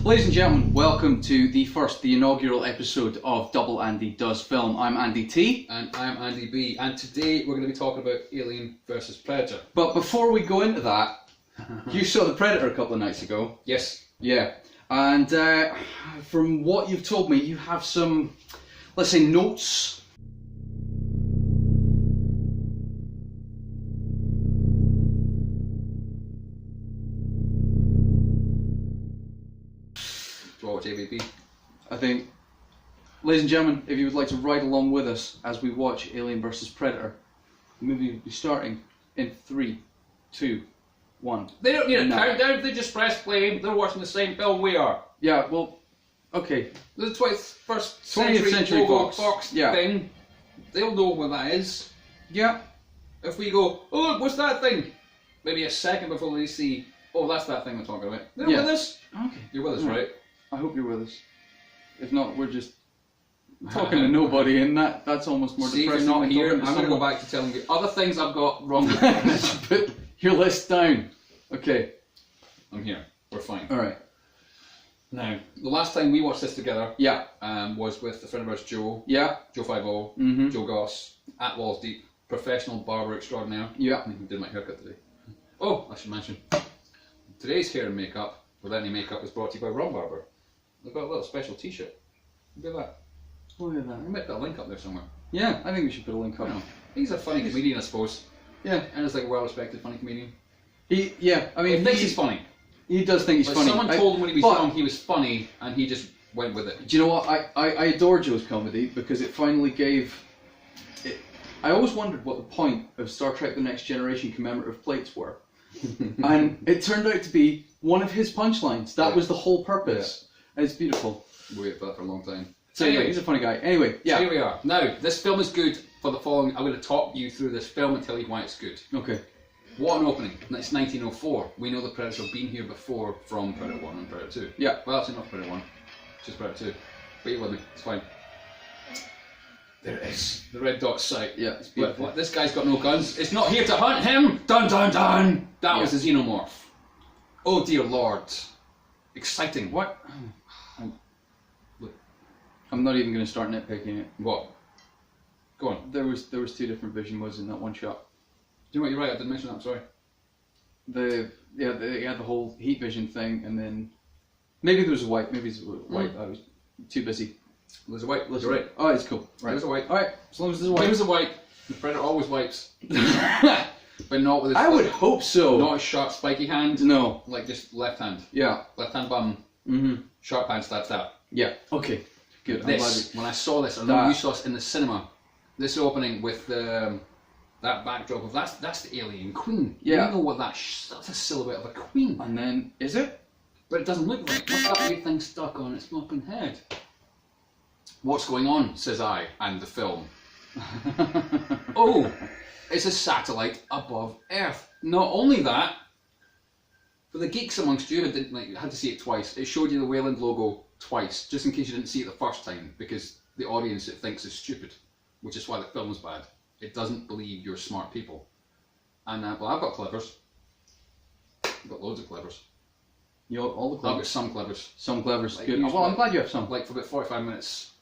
Ladies and gentlemen, welcome to the inaugural episode of Double Andy Does Film. I'm Andy T. And I'm Andy B. And today we're going to be talking about Alien versus Predator. But before we go into that, you saw The Predator a couple of nights ago. Yes. Yeah. And from what you've told me, you have some, let's say, notes. Do you watch AvP? I think, ladies and gentlemen, if you would like to ride along with us as we watch Alien vs Predator, the movie will be starting in 3, 2, 1. They don't need a countdown, they just press play. They're watching the same film we are. Yeah, well, okay. The 21st 20th century Fox yeah. thing, they'll know what that is. Yeah. If we go, oh look, what's that thing? Maybe a second before they see, oh that's that thing we're talking about. They're with us? Okay. You're with us, right? I hope you're with us. If not, we're just talking to nobody, and that's almost more See, depressing. if you're not than here, I'm talking going to to go back to telling you other things I've got wrong with someone. Put your list down. Okay. I'm here. We're fine. Alright. Now, the last time we watched this together Yeah. was with a friend of ours, Joe. Yeah. Joe 50, Joe Goss, at Walls Deep, professional barber extraordinaire. Yeah. He did my haircut today. Oh, I should mention, today's hair and makeup, without any makeup, was brought to you by Ron Barber. They've got a little special t-shirt. Look at that. Look at that. We might put a link up there somewhere. Yeah, I think we should put a link up. I know. He's a funny comedian, I suppose. Yeah. And he's like a well-respected funny comedian. He thinks he's funny. He does think he's Like funny. someone told him when he was young he was funny, and he just went with it. Do you know what? I adore Joe's comedy because it finally gave... I always wondered what the point of Star Trek The Next Generation commemorative plates were. And it turned out to be one of his punchlines. That was the whole purpose. And it's beautiful. We waited for that for a long time. So anyway, he's a funny guy. Anyway, yeah. So here we are. Now, this film is good for the following. I'm going to talk you through this film and tell you why it's good. Okay. What an opening. It's 1904. We know the Predator have been here before from Predator 1 and Predator 2. Yeah. Well, actually not Predator 1, just Predator 2. But you with me, it's fine. There it is. The red dot sight. Yeah, it's beautiful. But this guy's got no guns. It's not here to hunt him! Dun dun dun! That was the xenomorph. Oh dear lord. Exciting. What? I'm not even going to start nitpicking it. What? Go on. There was 2 different vision modes in that one shot. Do you know what, you're right, I didn't mention that, I'm sorry. They had the whole heat vision thing, and then maybe there was a white. Maybe it's white. I was too busy. There's a white. You're right. Oh, it's cool. Right. There's a white. All right. As long as there's a white. There's a white. The Predator always wipes, but not with his. I would hope so. Not a sharp, spiky hand. No. Like just left hand. Yeah. Left hand bum. Sharp hand stab stab. Yeah. Okay. Good. This, when I saw this, I know you saw this in the cinema. This opening with that backdrop of that's the alien queen. Yeah. You know what that's a silhouette of a queen. And then is it? But it doesn't look like. What's that weird thing stuck on its flopping head? What's going on? Says I, and the film. Oh, it's a satellite above Earth. Not only that, for the geeks amongst you who didn't had to see it twice, it showed you the Wayland logo twice, just in case you didn't see it the first time, because the audience it thinks is stupid, which is why the film's bad. It doesn't believe you're smart people. And well, I've got clevers. I've got loads of clevers. You all the clevers. I've got some clevers. Some clevers. Like, good. Well, I'm glad you have some. Like for about 45 minutes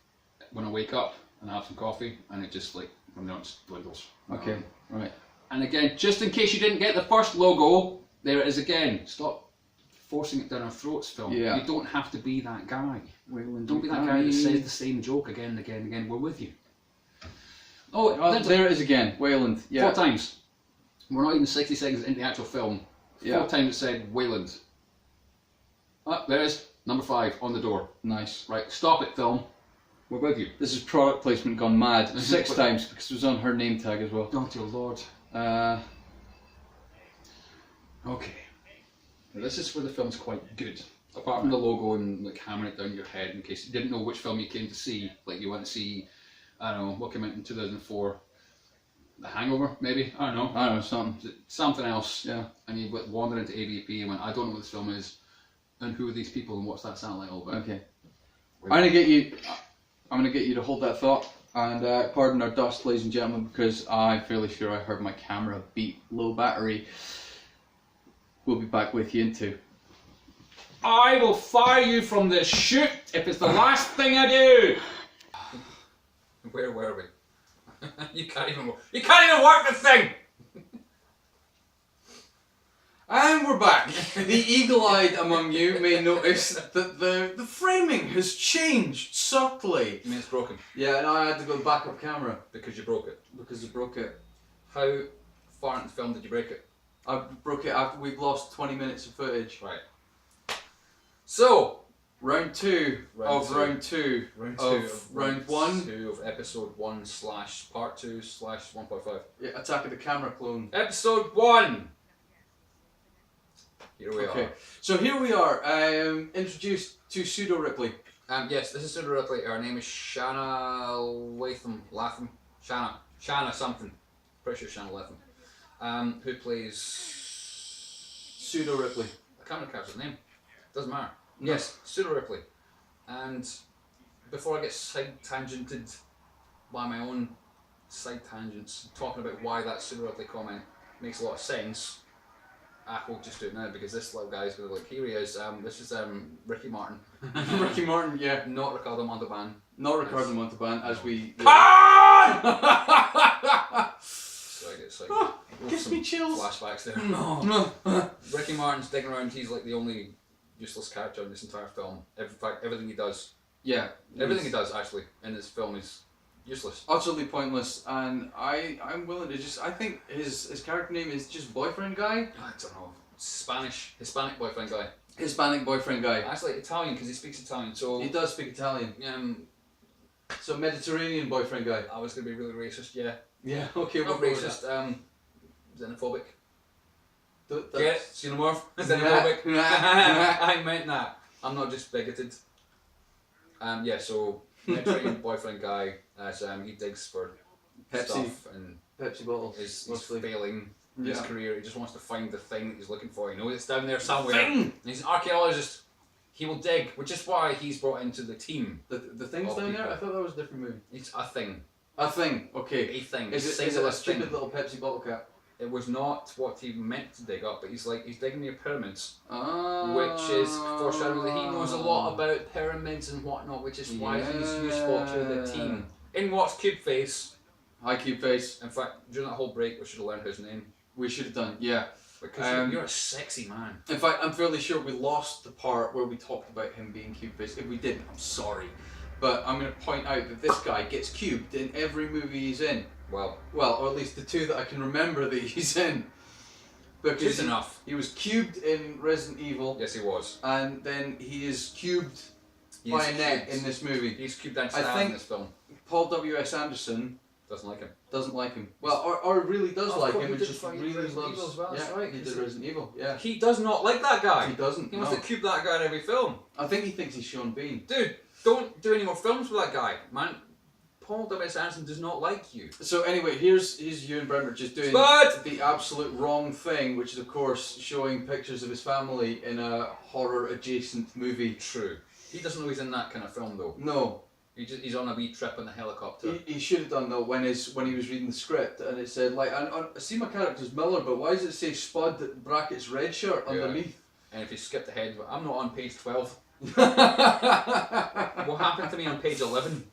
when I wake up and I have some coffee, and it just like from there on it dwindles. Okay. Right. And again, just in case you didn't get the first logo, there it is again. Stop forcing it down our throats, film. Yeah. You don't have to be that guy. Wayland, Don't be that guy that says the same joke again and again and again. We're with you. Oh, there it is again. Wayland. Yeah. 4 times. We're not even 60 seconds into the actual film. 4 times it said Wayland. Ah, there it is. Number 5 on the door. Nice. Right, stop it, film. We're with you. This is product placement gone mad. 6 times because it was on her name tag as well. Oh dear lord. Okay. Now, this is where the film's quite good. Apart from the logo and like hammering it down your head in case you didn't know which film you came to see. Like you went to see, I don't know, what came out in 2004? The Hangover, maybe? I don't know. Something. Something else. Yeah. And you wandered into AvP and went, I don't know what this film is, and who are these people and what's that satellite all about? Okay. I'm gonna get you to hold that thought and pardon our dust, ladies and gentlemen, because I'm fairly sure I heard my camera beep low battery. We'll be back with you in 2. I will fire you from this chute if it's the last thing I do. Where were we? You can't even work the thing. And we're back. The eagle-eyed among you may notice that the framing has changed subtly. You mean it's broken? Yeah, and I had to go back up camera. Because you broke it. Because I broke it. How far into the film did you break it? I broke it after we've lost 20 minutes of footage. Right. So, round two of round two of round one. 2 of episode 1 / part 2 / 1.5. Yeah, Attack of the Camera Clone. Episode 1! Here we Okay, are. so here we are, introduced to Pseudo Ripley. Yes, this is Pseudo Ripley. Her name is Shanna Latham. Shanna something. Pretty sure Shanna Latham. Who plays Pseudo Ripley. I can't remember the character's name. Doesn't matter. No. Yes, Pseudo Ripley. And before I get side tangented by my own side tangents, talking about why that Pseudo Ripley comment makes a lot of sense, I will just do it now because this little guy's going to here he is. This is Ricky Martin. Ricky Martin, yeah. Not Ricardo Montalban. Not Ricardo Montalban, as we... So I get excited. Gives me chills. Flashbacks there. No. Ricky Martin's digging around. He's like the only useless character in this entire film. In fact, everything he does. Yeah. Everything he does actually in this film is useless. Utterly pointless, and I'm willing to just. I think his character name is just Boyfriend Guy. I don't know. Hispanic boyfriend guy. Hispanic Boyfriend Guy. Actually, Italian because he speaks Italian. So he does speak Italian. So Mediterranean Boyfriend Guy. I was gonna be really racist. Yeah. Yeah. Okay. Not we'll racist. Xenophobic. Get it? Xenomorph? Xenophobic. I meant that. I'm not just bigoted. Yeah, so Mediterranean boyfriend guy, as he digs for Pepsi stuff and Pepsi bottles. He's failing in his career. He just wants to find the thing that he's looking for. He knows it's down there somewhere. Thing! He's an archaeologist. He will dig, which is why he's brought into the team. The thing's down there? I thought that was a different movie. It's a thing. A thing, okay. A thing. Is it a stupid little Pepsi bottle cap? It was not what he meant to dig up, but he's digging near pyramids. Ah. Which is foreshadowing that he knows a lot about pyramids and whatnot, which is why he's useful to the team. In what's Cube Face. Hi Cube Face. In fact, during that whole break, we should have learned his name. We should have done, yeah. Because you're a sexy man. In fact, I'm fairly sure we lost the part where we talked about him being Cube Face. If we didn't, I'm sorry. But I'm going to point out that this guy gets cubed in every movie he's in. Well, or at least the two that I can remember that he's in. Because enough. He was cubed in Resident Evil. Yes, he was. And then he is cubed by a net in this movie. He's cubed and stabbed in this film. Paul W.S. Anderson doesn't like him. Doesn't like him. Well, or really does like him and just really Resident loves. Evil as well, that's right. He did Resident Evil. Yeah. He does not like that guy. He doesn't. He wants to cube that guy in every film. I think he thinks he's Sean Bean. Dude, don't do any more films with that guy, man. Paul W.S. Anderson does not like you. So anyway, here's Ewan Bremner just doing Spud! The absolute wrong thing, which is of course showing pictures of his family in a horror adjacent movie. True. He doesn't know he's in that kind of film though. No. He's on a wee trip in the helicopter. He should have done though when he was reading the script and it said like I see my character's Miller, but why does it say Spud brackets red shirt underneath? And if you skipped ahead, I'm not on page 12. What happened to me on page 11?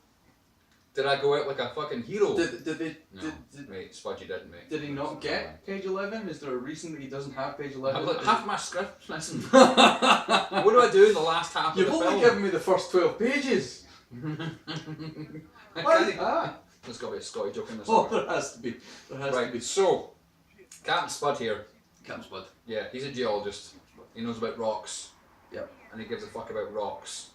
Did I go out like a fucking hero? Mate, Spud, you didn't, mate. Did he not get page 11? Is there a reason that he doesn't have page 11? Half my script, listen. What do I do in the last half of the film? You've only given me the first 12 pages. Why is that? There's got to be a Scotty joke in this. Oh, there has to be. So, Captain Spud here. Captain Spud. Yeah, he's a geologist. He knows about rocks. Yep. And he gives a fuck about rocks.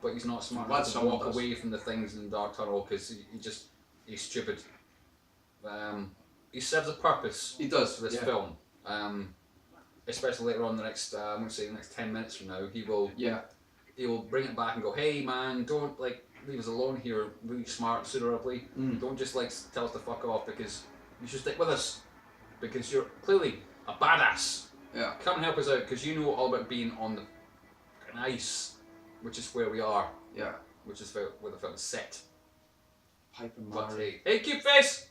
But he's not smart enough to walk away from the things in the dark tunnel because he's stupid. He serves a purpose. He does for this film. Especially later on, the next I'm going to say the next 10 minutes from now, he will bring it back and go, hey man, don't leave us alone here. Really smart, Pseudo Ripley. Don't just tell us to fuck off because you should stick with us because you're clearly a badass. Yeah. Come and help us out because you know all about being on the ice. Which is where we are. Yeah. Which is where the film is set. But hey, Cube Face!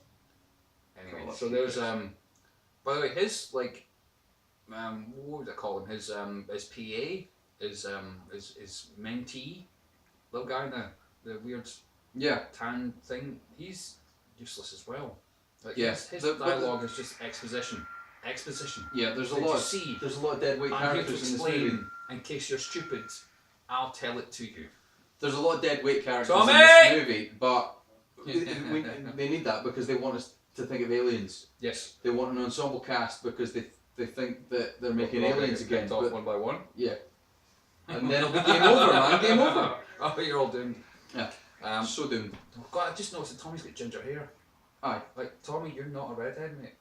Anyway, so there's by the way, his what would I call him? His PA his mentee, little guy in the weird tan thing, he's useless as well. Like his dialogue is just exposition. Yeah, there's a Did lot. You see, there's a lot of dead weight I'm here to characters in this explain. movie. In case you're stupid, I'll tell it to you. There's a lot of dead weight characters Tommy! in this movie, but they need that because they want us to think of aliens. Yes. They want an ensemble cast because they think that they're making aliens again. Off one by one. Yeah. And then it'll be game over, man. Game over. Oh, you're all doomed. Yeah. So doomed. Oh God, I just noticed that Tommy's got ginger hair. Aye. Like, Tommy, you're not a redhead, mate.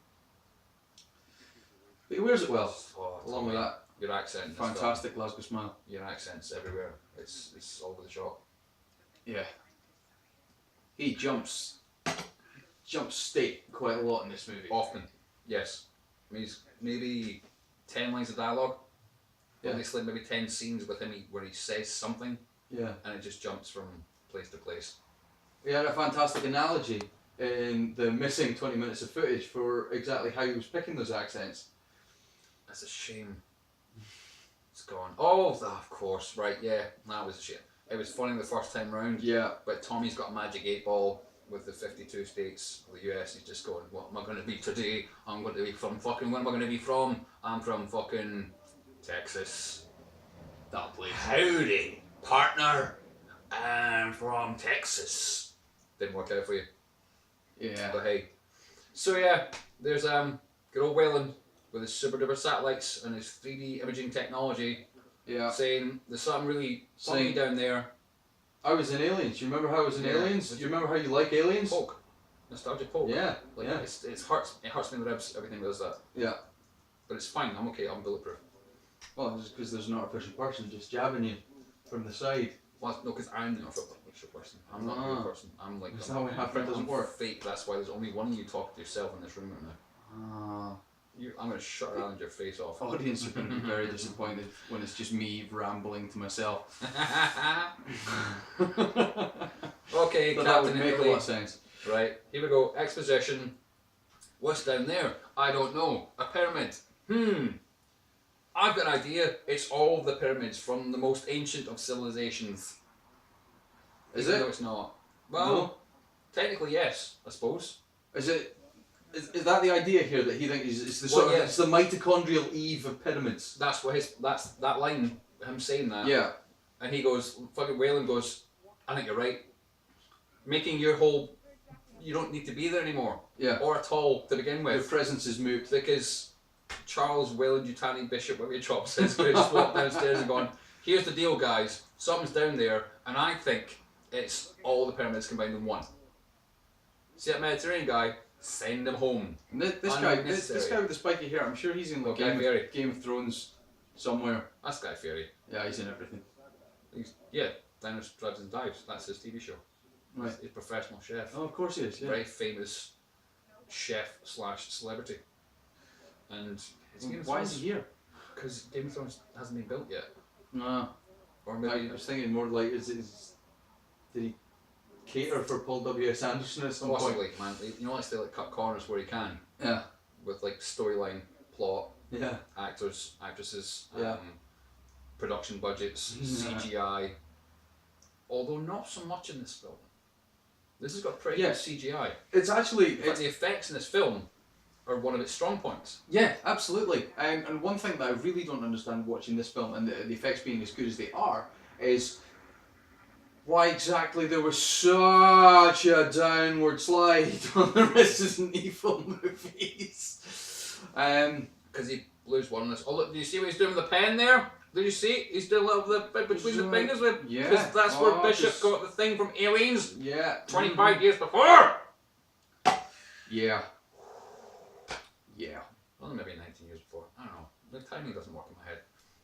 But he wears it well. Oh, along with that. Your accent. Fantastic Glasgow smile. Your accent's everywhere. It's all over the shop. Yeah. He jumps state quite a lot in this movie. Often. Yes. I mean, he's maybe 10 lines of dialogue. Yeah. At least like maybe 10 scenes with him where he says something. Yeah. And it just jumps from place to place. We had a fantastic analogy in the missing 20 minutes of footage for exactly how he was picking those accents. That's a shame. It's gone. Oh, of course. Right, yeah. That was a shame. It was funny the first time round. Yeah. But Tommy's got a magic 8-ball with the 52 states of the US. He's just going, what am I going to be today? I'm going to be from fucking, where am I going to be from? I'm from fucking Texas. That'll play. Howdy, partner. I'm from Texas. Didn't work out for you. Yeah. But hey. So yeah, there's good old Wayland with his super duper satellites and his 3D imaging technology. Yeah. Saying there's something really funny down there. I was in Aliens. You remember how I was in Aliens? Do you remember how you like Aliens? Poke. Nostalgic poke. Yeah. Like yeah. it hurts me in the ribs every time it does that. Yeah. But it's fine, I'm okay, I'm bulletproof. Well, just because there's an artificial person just jabbing you from the side. Well, no, because I'm the artificial person. I'm not a real person. I'm like. Is that why half doesn't work? Fake. That's why there's only one of you talking to yourself in this room right now. I'm going to shut around your face off. Audience are going to be very disappointed when it's just me rambling to myself. Okay, but Captain that would make Ripley. a lot of sense. Right, here we go. Exposition. What's down there? I don't know. A pyramid. I've got an idea. It's all the pyramids from the most ancient of civilizations. Is Even it? though it's not. Well, technically yes, I suppose. Is it? Is that the idea here that he thinks it's the sort of it's the mitochondrial Eve of pyramids? That's what that's that line. Him saying that. Yeah. And he goes, fucking Wayland goes, I think you're right. Making your whole, you don't need to be there anymore. Yeah. Or at all to begin with. Your presence is moot. Because Charles Wayland Yutani Bishop, whatever your chop says, could have just walked downstairs and gone, here's the deal, guys. Something's down there, and I think it's all the pyramids combined in one. See that Mediterranean guy? Send him home. And this guy with the spiky hair, I'm sure he's in Game of Thrones somewhere. That's Guy Fieri. Yeah, he's in everything. Diners, Drives and Dives. That's his TV show. Right. He's a professional chef. Oh, of course he is. Yeah. Very famous chef / celebrity. And why is he here? Because Game of Thrones hasn't been built yet. No. Or maybe I was thinking more like, did he cater for Paul W.S. Anderson at some possibly, point? man. You know, likes to like cut corners where he can. Yeah. With like storyline, plot, yeah, actors, actresses, yeah. Production budgets, CGI. Although not so much in this film. This has got pretty good CGI. It's actually but the effects in this film are one of its strong points. Yeah, absolutely. And one thing that I really don't understand watching this film, and the effects being as good as they are, is why exactly there was such a downward slide on the Resident Evil movies. Because he blues one on this. Oh look, do you see what he's doing with the pen there? Did you see? He's doing a little bit between the fingers with. Yeah. Because that's where Bishop got the thing from Aliens. Yeah. 25 years before. Yeah. Yeah. Well, maybe 19 years before. I don't know. The timing doesn't work in my head.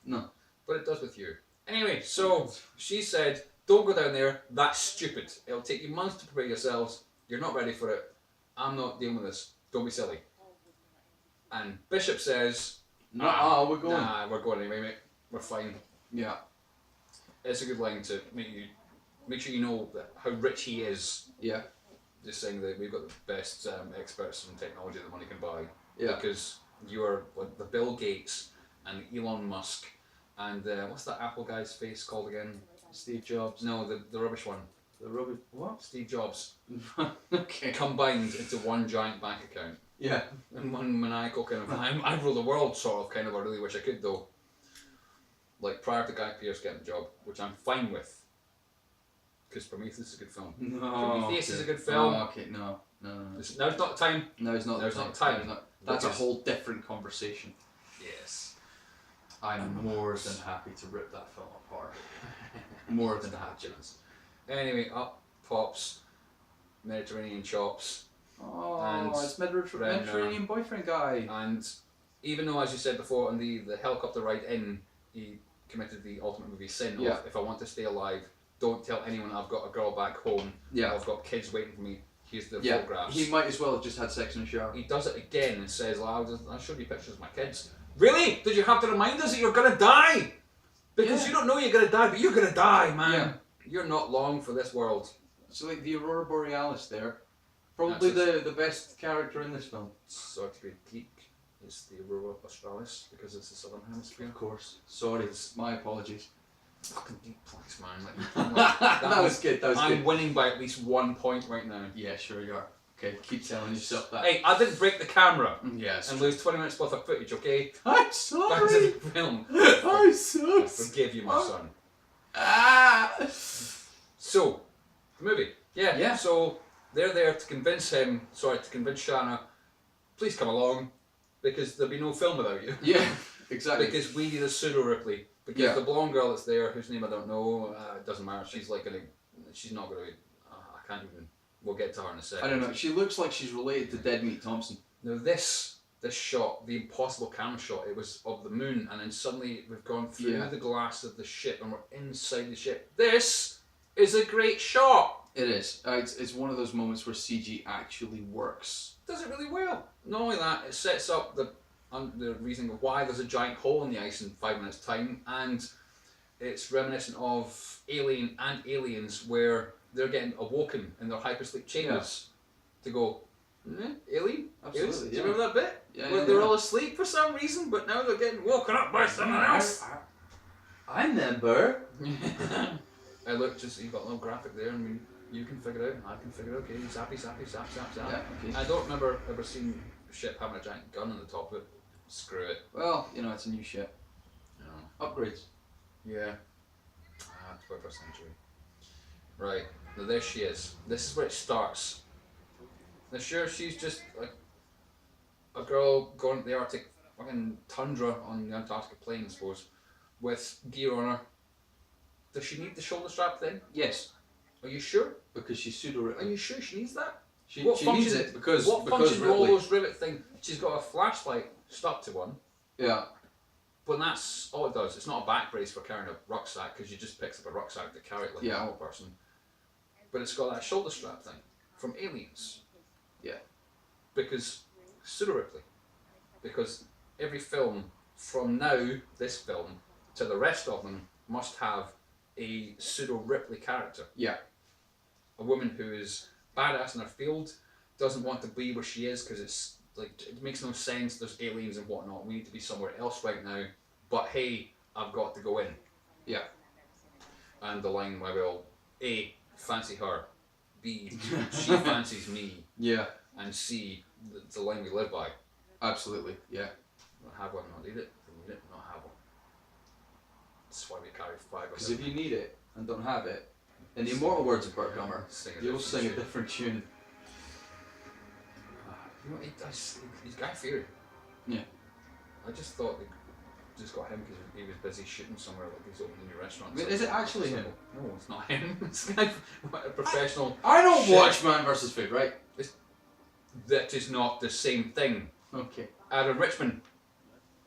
No. But it does with you. Anyway, so she said, don't go down there. That's stupid. It'll take you months to prepare yourselves. You're not ready for it. I'm not dealing with this. Don't be silly. And Bishop says, Nah, we're going. Nah, we're going anyway, mate. We're fine. Yeah. It's a good line to make sure you know how rich he is. Yeah. Just saying that we've got the best experts in technology that money can buy. Yeah. Because you are like the Bill Gates and Elon Musk And what's that Apple guy's face called again? Steve Jobs. No, the rubbish one. The rubbish. What? Steve Jobs. Okay. Combined into one giant bank account. Yeah. And one maniacal kind of, I rule the world sort of kind of, I really wish I could though. Like prior to Guy Pearce getting the job, which I'm fine with. Because Prometheus is a good film. No. Prometheus is a good film. Oh, okay, no. Now's not the time. No, it's not. Now's not the time. That's a whole different conversation. Yes. I'm more than happy to rip that film apart. More than happy. Anyway, up pops Mediterranean chops. Oh, and it's Mediterranean boyfriend guy. And even though, as you said before, on the helicopter ride in, he committed the ultimate movie sin of, if I want to stay alive, don't tell anyone I've got a girl back home. Yeah. I've got kids waiting for me. Here's the photographs. He might as well have just had sex in the shower. He does it again and says, I'll show you pictures of my kids. Really? Did you have to remind us that you're going to die? Because you don't know you're going to die, but you're going to die, man. Yeah. You're not long for this world. So like the Aurora Borealis there. Probably the best character in this film. Sort of a geek is the Aurora Australis because it's the southern hemisphere. Of course. Sorry, my apologies. Fucking deep place, man. Like, that was good. That was good. I'm winning by at least 1 point right now. Yeah, sure you are. Okay, keep telling yourself that. Hey, I didn't break the camera. Yes. And lose 20 minutes worth of footage, okay? I'm sorry. Back to the film. I'm so I forgive you, my son. Ah. So, the movie. Yeah. So they're there to convince Shanna, please come along, because there'll be no film without you. Yeah, exactly. Because we need a pseudo Ripley. Because the blonde girl that's there, whose name I don't know, it doesn't matter. She's like she's not gonna be. I can't even. We'll get to her in a second. I don't know. She looks like she's related to Dead Meat Thompson. Now this shot, the impossible camera shot, it was of the moon, and then suddenly we've gone through the glass of the ship, and we're inside the ship. This is a great shot. It is. It's one of those moments where CG actually works. Does it really well. Not only that, it sets up the reasoning of why there's a giant hole in the ice in 5 minutes' time, and it's reminiscent of Alien and Aliens, where they're getting awoken in their hypersleep chambers to go, Alien? Absolutely. Do you remember that bit? Yeah, where they're all asleep for some reason, but now they're getting woken up by someone else. I remember. I look, you've got a little graphic there, and you can figure it out, I can figure it out, okay, zappy, zap. Yeah, okay. I don't remember ever seeing a ship having a giant gun on the top of it. Screw it. Well, it's a new ship. Upgrades. Yeah. 21st century. Right, now there she is. This is where it starts. Now sure, she's just like a girl going to the Arctic fucking tundra on the Antarctic plane, I suppose, with gear on her. Does she need the shoulder strap thing? Yes. Are you sure? Because she's pseudo-Ripley. Are you sure she needs that? She needs it because all those rivet thing? She's got a flashlight stuck to one. Yeah. But that's all it does. It's not a back brace for carrying a rucksack, because you just picks up a rucksack to carry it like a normal person. But it's got that shoulder strap thing from Aliens. Yeah. Because pseudo-Ripley. Because every film from now, this film, to the rest of them, must have a pseudo-Ripley character. Yeah. A woman who is badass in her field, doesn't want to be where she is because it's like it makes no sense. There's aliens and whatnot. We need to be somewhere else right now. But hey, I've got to go in. Yeah. And the line where we'll A, fancy her, B, she fancies me. Yeah. And C, the line we live by. Absolutely. Yeah. Not have one, not need it. Don't need it, not have one. That's why we carry 5 Because if you need it and don't have it, in the immortal words of Burt Gummer, you'll sing a different tune. He's Guy Fieri. Yeah. I just thought they just got him because he was busy shooting somewhere, like he's opening a new restaurant. I mean, is it actually him? No, it's not him. It's a professional. I don't watch Man vs. Food, right? That is not the same thing. Okay. Aaron Richmond,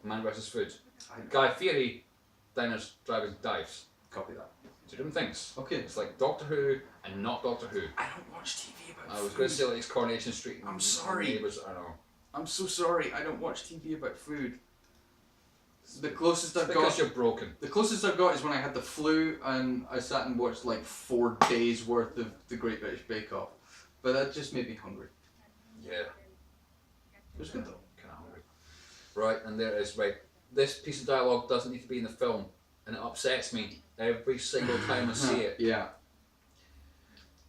Man vs. Food. Guy Fieri, Diners, Drivers, Dives. Copy that. 2 different things. Okay. It's like Doctor Who and not Doctor Who. I don't watch TV about food. I was going to say like it's Coronation Street. I'm sorry. Neighbours, I know. I'm so sorry. I don't watch TV about food. The closest I've got. Because you're broken. The closest I've got is when I had the flu and I sat and watched like 4 days worth of the Great British Bake Off. But that just made me hungry. Yeah. It was good though. Kind of hungry. Right, and there it is. Right, this piece of dialogue doesn't need to be in the film. and it upsets me every single time I see it. Yeah.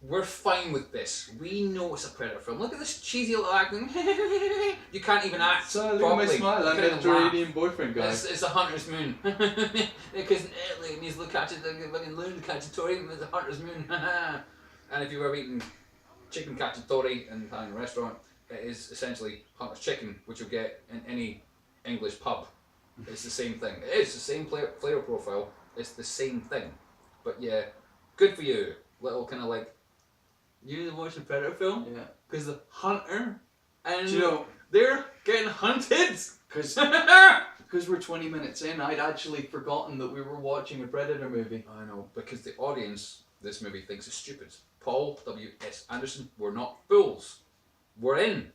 We're fine with this. We know it's a Predator film. Look at this cheesy little acting. You can't even act So look properly. at my smile, that Mediterranean boyfriend guy. It's a hunter's moon. Because it needs to catch it, fucking loon to catch a Tory, and it's a hunter's moon. And if you've ever eaten chicken cacciatore in an Italian restaurant, it is essentially hunter's chicken, which you'll get in any English pub. It's the same thing. It is the same flavor profile. It's the same thing. But yeah, good for you. Little kind of like, you watch a Predator film? Yeah. Because the hunter and Do you know, they're getting hunted. because we're 20 minutes in, I'd actually forgotten that we were watching a Predator movie. I know, because the audience this movie thinks is stupid. Paul W.S. Anderson, we're not fools. We're in.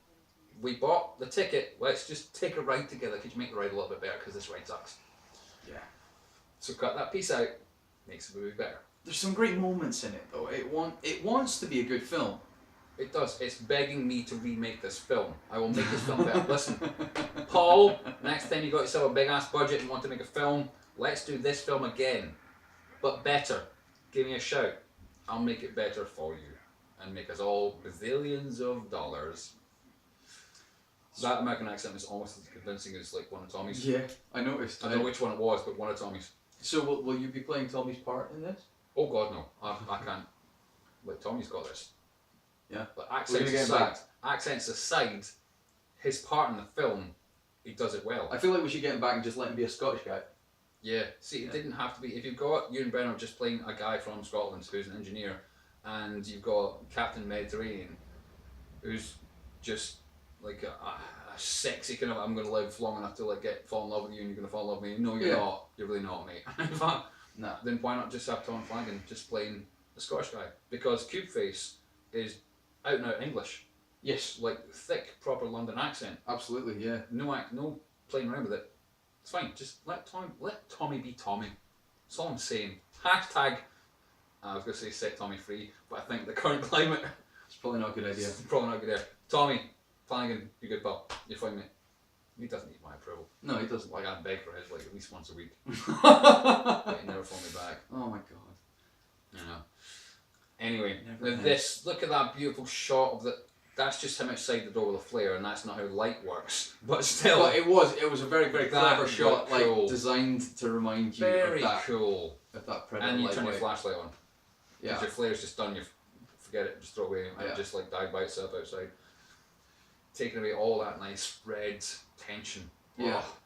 We bought the ticket. Let's just take a ride together. Could you make the ride a little bit better? Because this ride sucks. Yeah. So cut that piece out. Makes the movie better. There's some great moments in it though. It wants to be a good film. It does. It's begging me to remake this film. I will make this film better. Listen, Paul, next time you got yourself a big ass budget and want to make a film, let's do this film again. But better. Give me a shout. I'll make it better for you. And make us all bazillions of dollars. That American accent is almost as convincing as like one of Tommy's. Yeah, I noticed. I don't know which one it was, but one of Tommy's. So will you be playing Tommy's part in this? Oh God, no. I can't. Like, Tommy's got this. Yeah. But accents aside, his part in the film, he does it well. I feel like we should get him back and just let him be a Scottish guy. Yeah. See, it didn't have to be. If you've got Ewan Brenner just playing a guy from Scotland who's an engineer, and you've got Captain Mediterranean, who's just like a sexy kind of, I'm going to live long enough to like fall in love with you and you're going to fall in love with me. No, you're not. You're really not, mate. In fact, Nah. then why not just have Tom Flanagan just playing the Scottish guy? Because Cubeface is out and out English. Yes. Like thick, proper London accent. Absolutely, yeah. No playing around with it. It's fine. Just let Tommy be Tommy. That's all I'm saying. Hashtag, I was going to say set Tommy free, but I think the current climate, It's probably not a good idea. it's probably not good there. Tommy Flanagan, you good pal. You're fine, mate. He doesn't need my approval. No, he doesn't. Like, I beg for his like at least once a week. But he never phoned me back. Oh my god. You know. Anyway, Never this, look at that beautiful shot of the. That's just him outside the door with a flare, and that's not how light works. But still, But it was a very, very That clever was shot, cool. like designed to remind you very of that, cool. of that Predator And you turn your lightweight. flashlight on. Yeah. Because your flare's just done, you forget it, just throw it away, and Yeah. it just like died by itself outside. Taking away all that nice red tension. Yeah. Oh,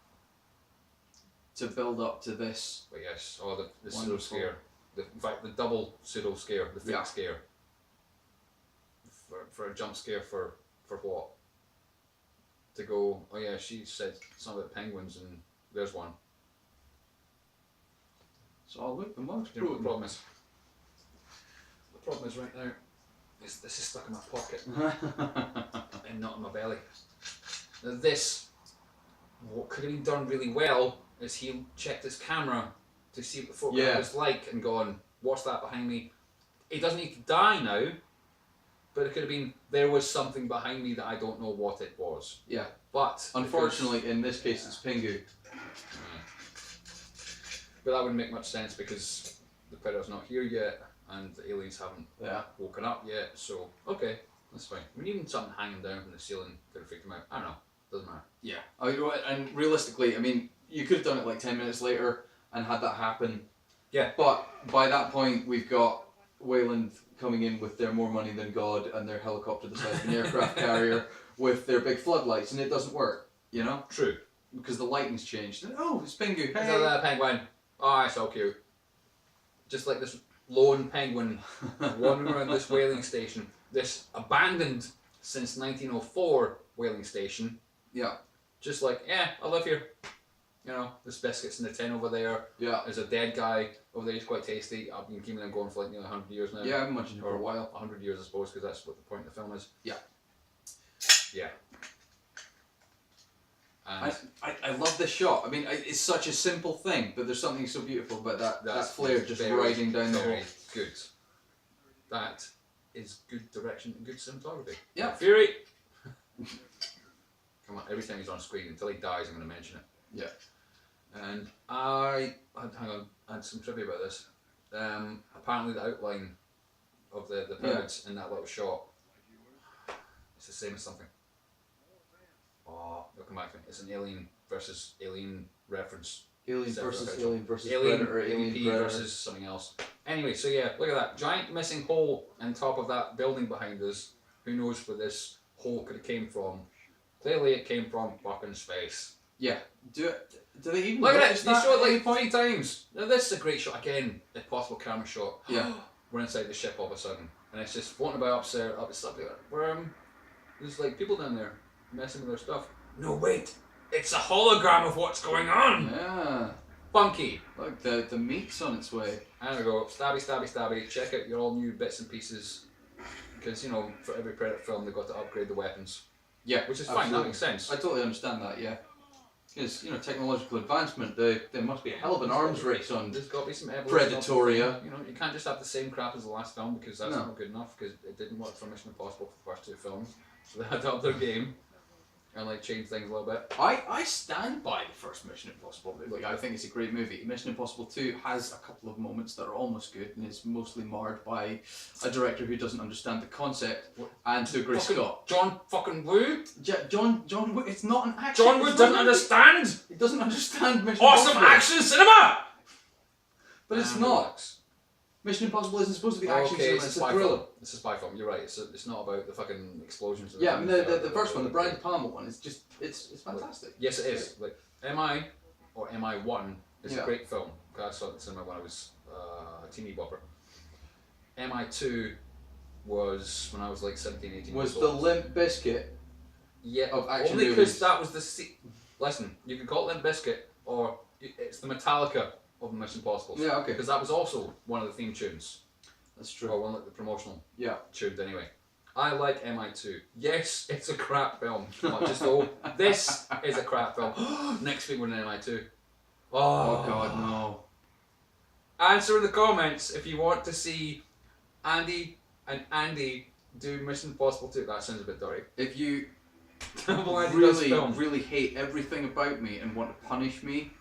To build up to this. but yes, the pseudo Wonderful. scare. In fact, the double pseudo scare, the fake Yeah. scare. For a jump scare for what? To go, oh yeah, she said something about penguins and there's one. So I'll look the most. You know what the problem is? The problem is right now, is this is stuck in my pocket and not in my belly. Now this, what could have been done really well is he checked his camera to see what the photograph was like and gone, what's that behind me? He doesn't need to die now, but it could have been, there was something behind me that I don't know what it was. Yeah. But Unfortunately, in this case, it's Pingu. But that wouldn't make much sense because the Predator's not here yet and the aliens haven't woken up yet, so okay, that's fine. I mean, even something hanging down from the ceiling could have freaked him out. I don't know, doesn't matter. Yeah. And realistically, I mean, you could have done it like 10 minutes later and had that happen. Yeah. But by that point, we've got Wayland coming in with their more money than God and their helicopter the size of an aircraft carrier with their big floodlights, and it doesn't work, you know? True. Because the lighting's changed. Oh, it's Pingu. Is Hey. that a penguin? Oh, it's so cute. Just like this lone penguin wandering around this whaling station, this abandoned since 1904 whaling station. Yeah. Just like, yeah, I live here. You know, there's biscuits in the tin over there. Yeah. There's a dead guy over there, he's quite tasty. I've been keeping them going for like nearly 100 years now. Yeah, I've mentioned it for a while. 100 years, I suppose, because that's what the point of the film is. Yeah. Yeah. And I love this shot. I mean, it's such a simple thing, but there's something so beautiful about that flare just riding down the hall. Very good. That is good direction and good cinematography. Yeah. Fury! Come on, every time he's on screen, until he dies, I'm going to mention it. Yeah. And I had some trivia about this. Apparently the outline of the pyramids in that little shot, it's the same as something. Oh, it'll come back to me. It's an Alien versus Alien reference. Alien versus Alien Predator, Alien AvP Predator. versus something else. Anyway, so yeah, look at that giant missing hole on top of that building behind us. Who knows where this hole could have came from? Clearly, it came from fucking space. Yeah. Do they even Look at it! notice You that showed at it any like point? 3 times. Now this is a great shot again. Impossible camera shot. Yeah. We're inside the ship all of a sudden, and it's just floating about upstairs, up there. Where there's like people down there messing with their stuff. No, wait! It's a hologram of what's going on. Yeah. Funky. Look, the meat's on its way. And we go, stabby, stabby, stabby. Check out your all new bits and pieces, because you know, for every Predator film, they've got to upgrade the weapons. Yeah, which is fine. That makes sense. I totally understand that. Yeah. Because technological advancement, there must be a hell of an arms race on There's got to be some evolution. Predatoria. You know, you can't just have the same crap as the last film because that's No. not good enough. Because it didn't work for Mission Impossible for the first 2 films, so they had to up their game and like change things a little bit. I stand by the first Mission Impossible movie. I think it's a great movie. Mission Impossible 2 has a couple of moments that are almost good and is mostly marred by a director who doesn't understand the concept and to agree Scott. John fucking Woo. John Wood. It's not an action. John Woo doesn't understand. He doesn't understand Mission Awesome Impossible. action cinema. But it's not. Mission Impossible isn't supposed to be action Okay, cinema. it's a It's a spy thriller. film. It's a spy film. You're right. It's not about the fucking explosions. Yeah, I mean the first one, the Brian De Palma one, is just it's fantastic. Yes, it is. Like MI or MI1 is a great film. I saw it in the cinema when I was a teeny bopper. MI2 was when I was like 17, 18 Was years the old. Limp Bizkit of action only movies. because that was the listen, you can call it Limp Bizkit or it's the Metallica of the Mission Impossible. Yeah, okay. Because that was also one of the theme tunes. That's true. Or one of the promotional Yeah. tunes anyway. I like MI2. Yes, it's a crap film. Not just oh, this is a crap film. Next week we're in MI2. Oh God, no. Answer in the comments if you want to see Andy and Andy do Mission Impossible 2. That sounds a bit dirty. If you Double Andy does film. really hate everything about me and want to punish me,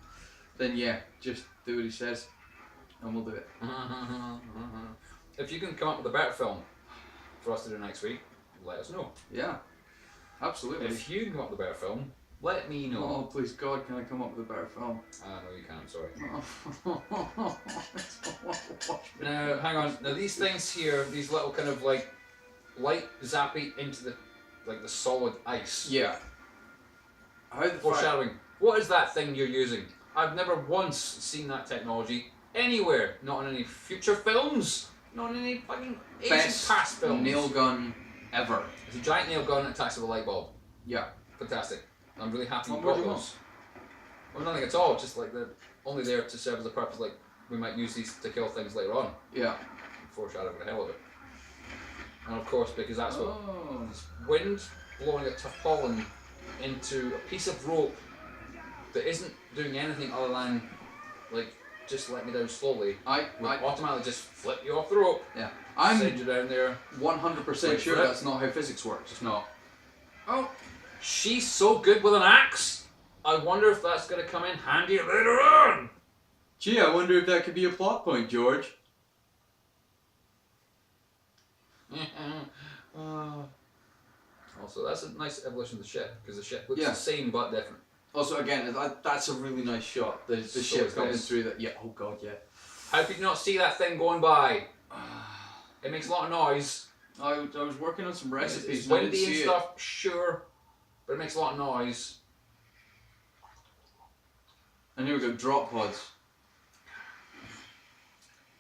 then yeah, just do what he says, and we'll do it. If you can come up with a better film for us to do next week, let us know. Yeah, absolutely. If you can come up with a better film, let me know. Oh please God, can I come up with a better film? No, you can't. Sorry. Oh. Now, hang on. Now, these things here, these little kind of like light zappy into the solid ice. Yeah. How the fuck? Foreshadowing. What is that thing you're using? I've never once seen that technology anywhere. Not in any future films. Not in any fucking ancient Best past films. nail gun ever. It's a giant nail gun attached to the light bulb. Yeah. Fantastic. I'm really happy you What more brought do you those. Well, nothing at all. Just like they're only there to serve as a purpose. Like we might use these to kill things later on. Yeah. Foreshadowing the hell of it. And of course, because that's what Oh. wind blowing a tarpaulin into a piece of rope that isn't doing anything other than like just let me down slowly. I automatically just flip you off the rope. Yeah. Send I'm you down there. 100% sure that's not how physics works. It's not. Oh, she's so good with an axe. I wonder if that's going to come in handy later on. Gee, I wonder if that could be a plot point, George. Also, that's a nice evolution of the ship because the ship looks Yeah. the same but different. Also, again, that's a really nice shot. The So ship is coming this. through that. Yeah. Oh God, yeah. How could you not see that thing going by? It makes a lot of noise. I was working on some recipes. It's and I didn't windy and see stuff, sure, but it makes a lot of noise. And here we go. Drop pods.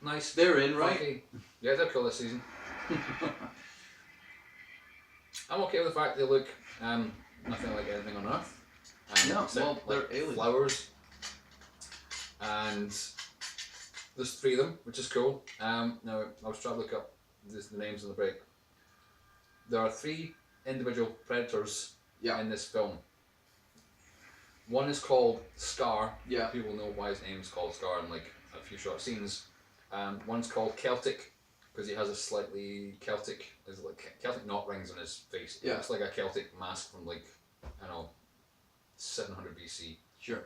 Nice. They're in, right? Funky. Yeah, they're cool this season. I'm okay with the fact they look nothing like anything on Earth. Yeah, except, well, they're aliens. Flowers. And there's 3 of them, which is cool. Now, I was trying to look up the names on the break. There are 3 individual predators in this film. One is called Scar. Yeah. People know why his name is called Scar in like a few short scenes. One's called Celtic because he has a slightly Celtic, there's like Celtic knot rings on his face. It looks like a Celtic mask from like, I don't know, 700 BC. Sure.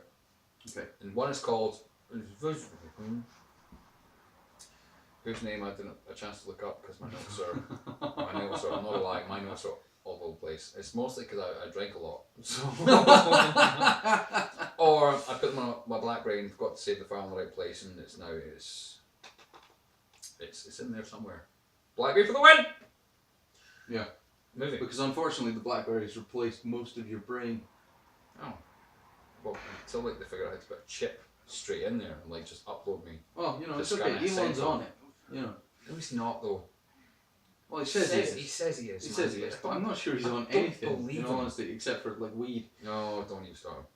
Okay. And one is called... whose name I didn't have a chance to look up because my notes are, I'm not lying, my notes are all over the place. It's mostly because I drink a lot. So or I put them on my BlackBerry and forgot to save the file in the right place, and it's in there somewhere. BlackBerry for the win! Yeah. Movie. Because unfortunately the BlackBerry's replaced most of your brain. Oh. Well, until like they figure out how to put a chip straight in there and like just upload me. Well, you know, it's Just okay. scan it, Elon's send on it. You know. No, he's not though. Well, he says he is. He says he is. He says he is, but I'm not sure he's on don't anything, believe in all him. honesty, except for like weed. No, don't even start.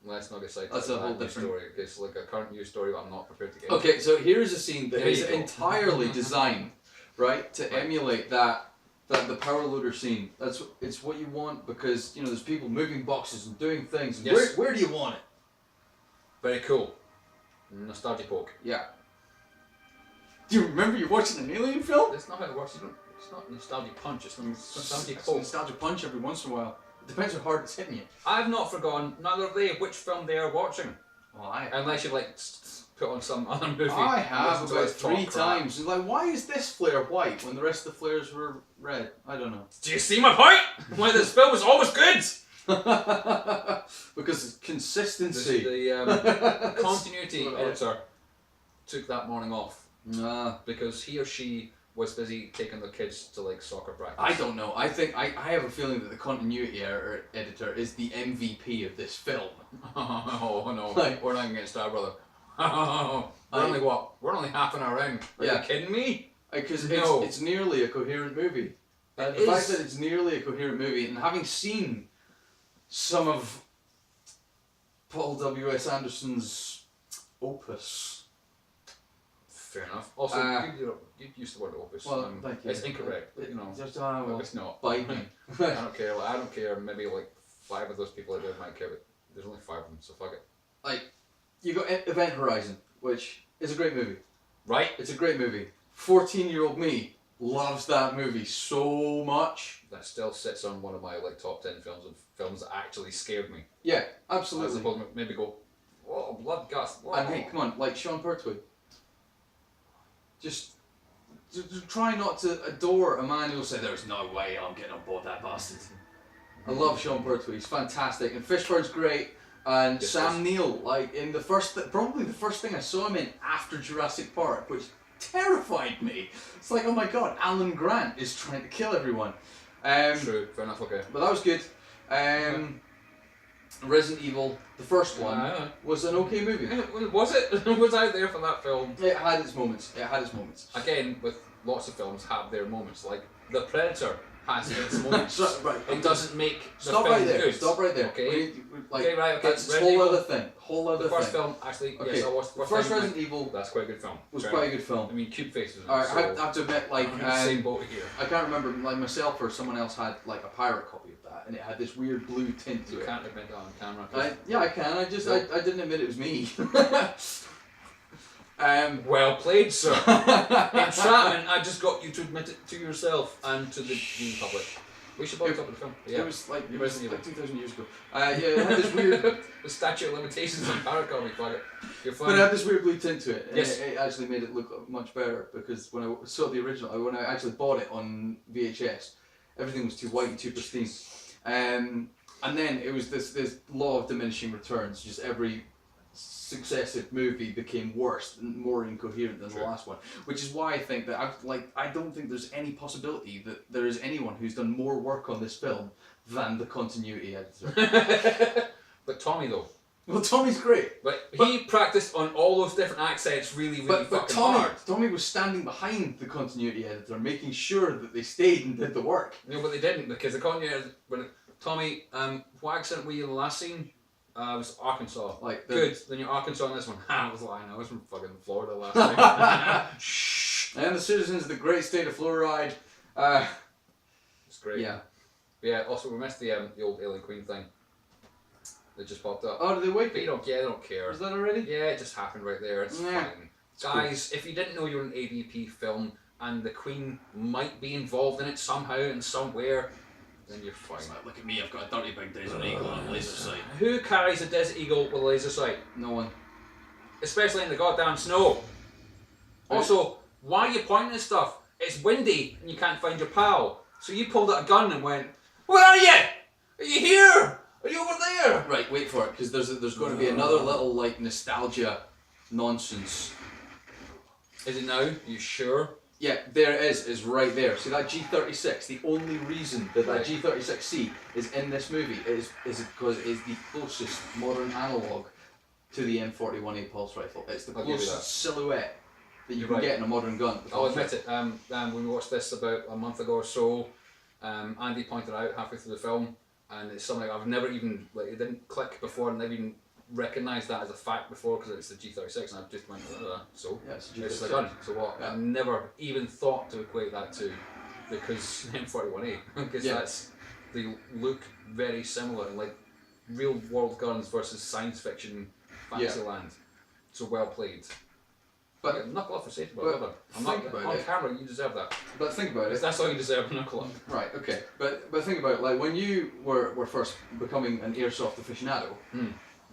Let's not get sidetracked. That's a by whole that news different story. It's like a current news story that I'm not prepared to get. Okay, so here's a scene that There is you go. entirely designed, right, to emulate that the power loader scene. It's what you want because, you know, there's people moving boxes and doing things. And Yes. where do you want it? Very cool. Nostalgia poke. Yeah. Do you remember you're watching an alien film? That's not how it works. It's not nostalgia punch. It's nostalgia It's a poke. nostalgia punch every once in a while. It depends how hard it's hitting you. I've not forgotten, neither have they, which film they are watching. Well, I Unless you like put on some other movie. I and have listen to about us talk 3 crap. times. It's like, why is this flare white when the rest of the flares were red? I don't know. Do you see my point? Why this film is always good? Because it's consistency. The continuity That's what I- editor took that morning off Nah. because he or she was busy taking the kids to like soccer practice. I don't know. I think I have a feeling that the continuity editor is the MVP of this film. Oh no, Like- we're not even getting started, brother. We're only half an hour in. Are Yeah. you kidding me? Because No. it's nearly a coherent movie. It The fact is. that it's nearly a coherent movie, and having seen some of Paul W.S. Anderson's opus. Fair enough. Also, you used the word opus. Well, thank you. It's incorrect, but you know, Just, it's not. bite me. I don't care. Like, I don't care. Maybe like 5 of those people out there might care, but there's only 5 of them, so fuck it. Like, you got Event Horizon, which is a great movie. Right? It's a great movie. 14-year-old me loves that movie so much. That still sits on one of my like top 10 films of films that actually scared me. Yeah, As absolutely. opposed to maybe go, whoa, blood guts. Whoa. And hey, come on, like Sean Pertwee. Just try not to adore a man who'll say, "There's no way I'm getting on board that bastard." I love Sean Pertwee. He's fantastic, and Fishburne's great. And Yes, Sam Neill, like in the first, probably the first thing I saw him in after Jurassic Park, which terrified me. It's like, oh my god, Alan Grant is trying to kill everyone. True, fair enough, okay. But that was good. Resident Evil, the first one, was an okay movie. Was it? Was I there for that film? It had its moments. Again, with lots of films have their moments. Like The Predator has its moments. So, right, It doesn't make the Stop film right there. good. Stop right there. Okay. Like, Okay, right, okay. That's a Resident whole Evil. other thing. Whole other The first thing. film, actually, Okay. yes, I watched The the first time. Resident Evil That's quite a good film. was Fair quite a enough. good film. I mean, Cube Face was in it, Alright, so I have to admit, like, I'm in the same boat here. I can't remember, like myself or someone else had like a pirate copy of that, and it had this weird blue tint to You it. can't admit that on camera. 'cause- Yeah, I can. I just, I didn't admit it was me. Well played, sir. Entrapment, I just got you to admit it to yourself and to the viewing public. We should probably talk about the film. Yeah. It was like Resident Evil. 2,000 years ago. Yeah, it had this weird, The statute of limitations on pirate copy, fuck it. You're but fine. it had this weird blue tint to it. And Yes. it actually made it look much better because when I saw the original, when I actually bought it on VHS, everything was too white and too pristine. And then it was this law of diminishing returns. Just every successive movie became worse and more incoherent than the True. last one, which is why I think that I don't think there's any possibility that there is anyone who's done more work on this film than the continuity editor. But Tommy though. Well, Tommy's great, But he practiced on all those different accents really but fucking Tommy hard. Tommy was standing behind the continuity editor, making sure that they stayed and did the work. You know, but they didn't because the continuity when Tommy, what accent were you in the last scene? It was Arkansas. Like the, Good. Then you're Arkansas in this one. I was lying. I was from fucking Florida last time. Shh. And the citizens of the great state of Fluoride. It's great. Yeah. Yeah. Also, we missed the old Alien Queen thing that just popped up. Oh, did they wake But you it? don't. Yeah, they don't care. Was that already? Yeah, it just happened right there. It's Yeah. fine. Guys, if you didn't know you're an AvP film and the Queen might be involved in it somehow and somewhere, then you're fine. It's like, look at me, I've got a dirty big Desert Eagle and a laser sight. Who carries a Desert Eagle with a laser sight? No one. Especially in the goddamn snow. Also, why are you pointing at stuff? It's windy and you can't find your pal. So you pulled out a gun and went, "Where are you? Are you here? Are you over there?" Right, wait for it, because there's going to be another little like nostalgia nonsense. Is it now? Are you sure? Yeah, there it is right there. See that G36? The only reason that G36C is in this movie is because it is the closest modern analogue to the M41A pulse rifle. It's the closest silhouette that you can get in a modern gun. I'll admit it. When we watched this about a month ago or so, Andy pointed out halfway through the film, and it's something I've never even it didn't click before, and never even recognised that as a fact before because it's the G36, and I just went, so yeah, it's the gun. So what? Yeah. I never even thought to equate that to because M41A because they look very similar, like real world guns versus science fiction fantasy land. So well played. But knuckle up for safety, but I'm not on camera. You deserve that. But think about it. That's all you deserve, knuckle up. Right. Okay. But think about it. Like when you were first becoming an airsoft aficionado.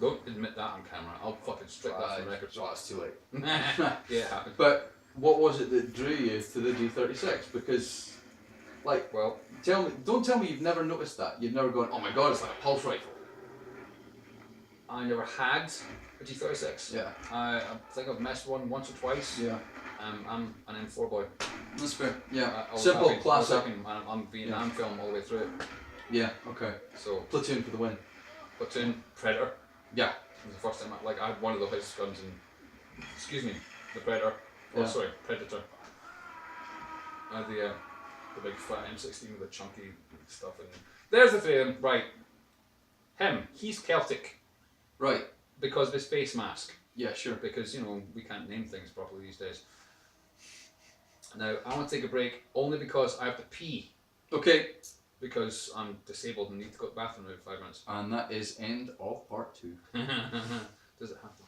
Don't admit that on camera. I'll fucking strike that from the record. So that's too late. Yeah, it happened. But what was it that drew you to the G36? Because, like, don't tell me you've never noticed that. You've never gone, oh my god, it's like a pulse rifle. I never had a G36. Yeah. I think I've messed one once or twice. Yeah. I'm an M4 boy. That's fair. Yeah. Simple, classic. I'm Vietnam film all the way through it. Yeah. Okay. So. Platoon for the win. Platoon, Predator. Yeah. It was the first time I had one of those guns in, the Predator. Oh, sorry, Predator. I had the big flat M16 with the chunky stuff in. There's the three of them. Right. Him. He's Celtic. Right. Because of his face mask. Yeah, sure. Because, we can't name things properly these days. Now, I want to take a break only because I have to pee. Okay. Because I'm disabled and need to go to the bathroom in 5 minutes. And that is end of part 2. Does it have to?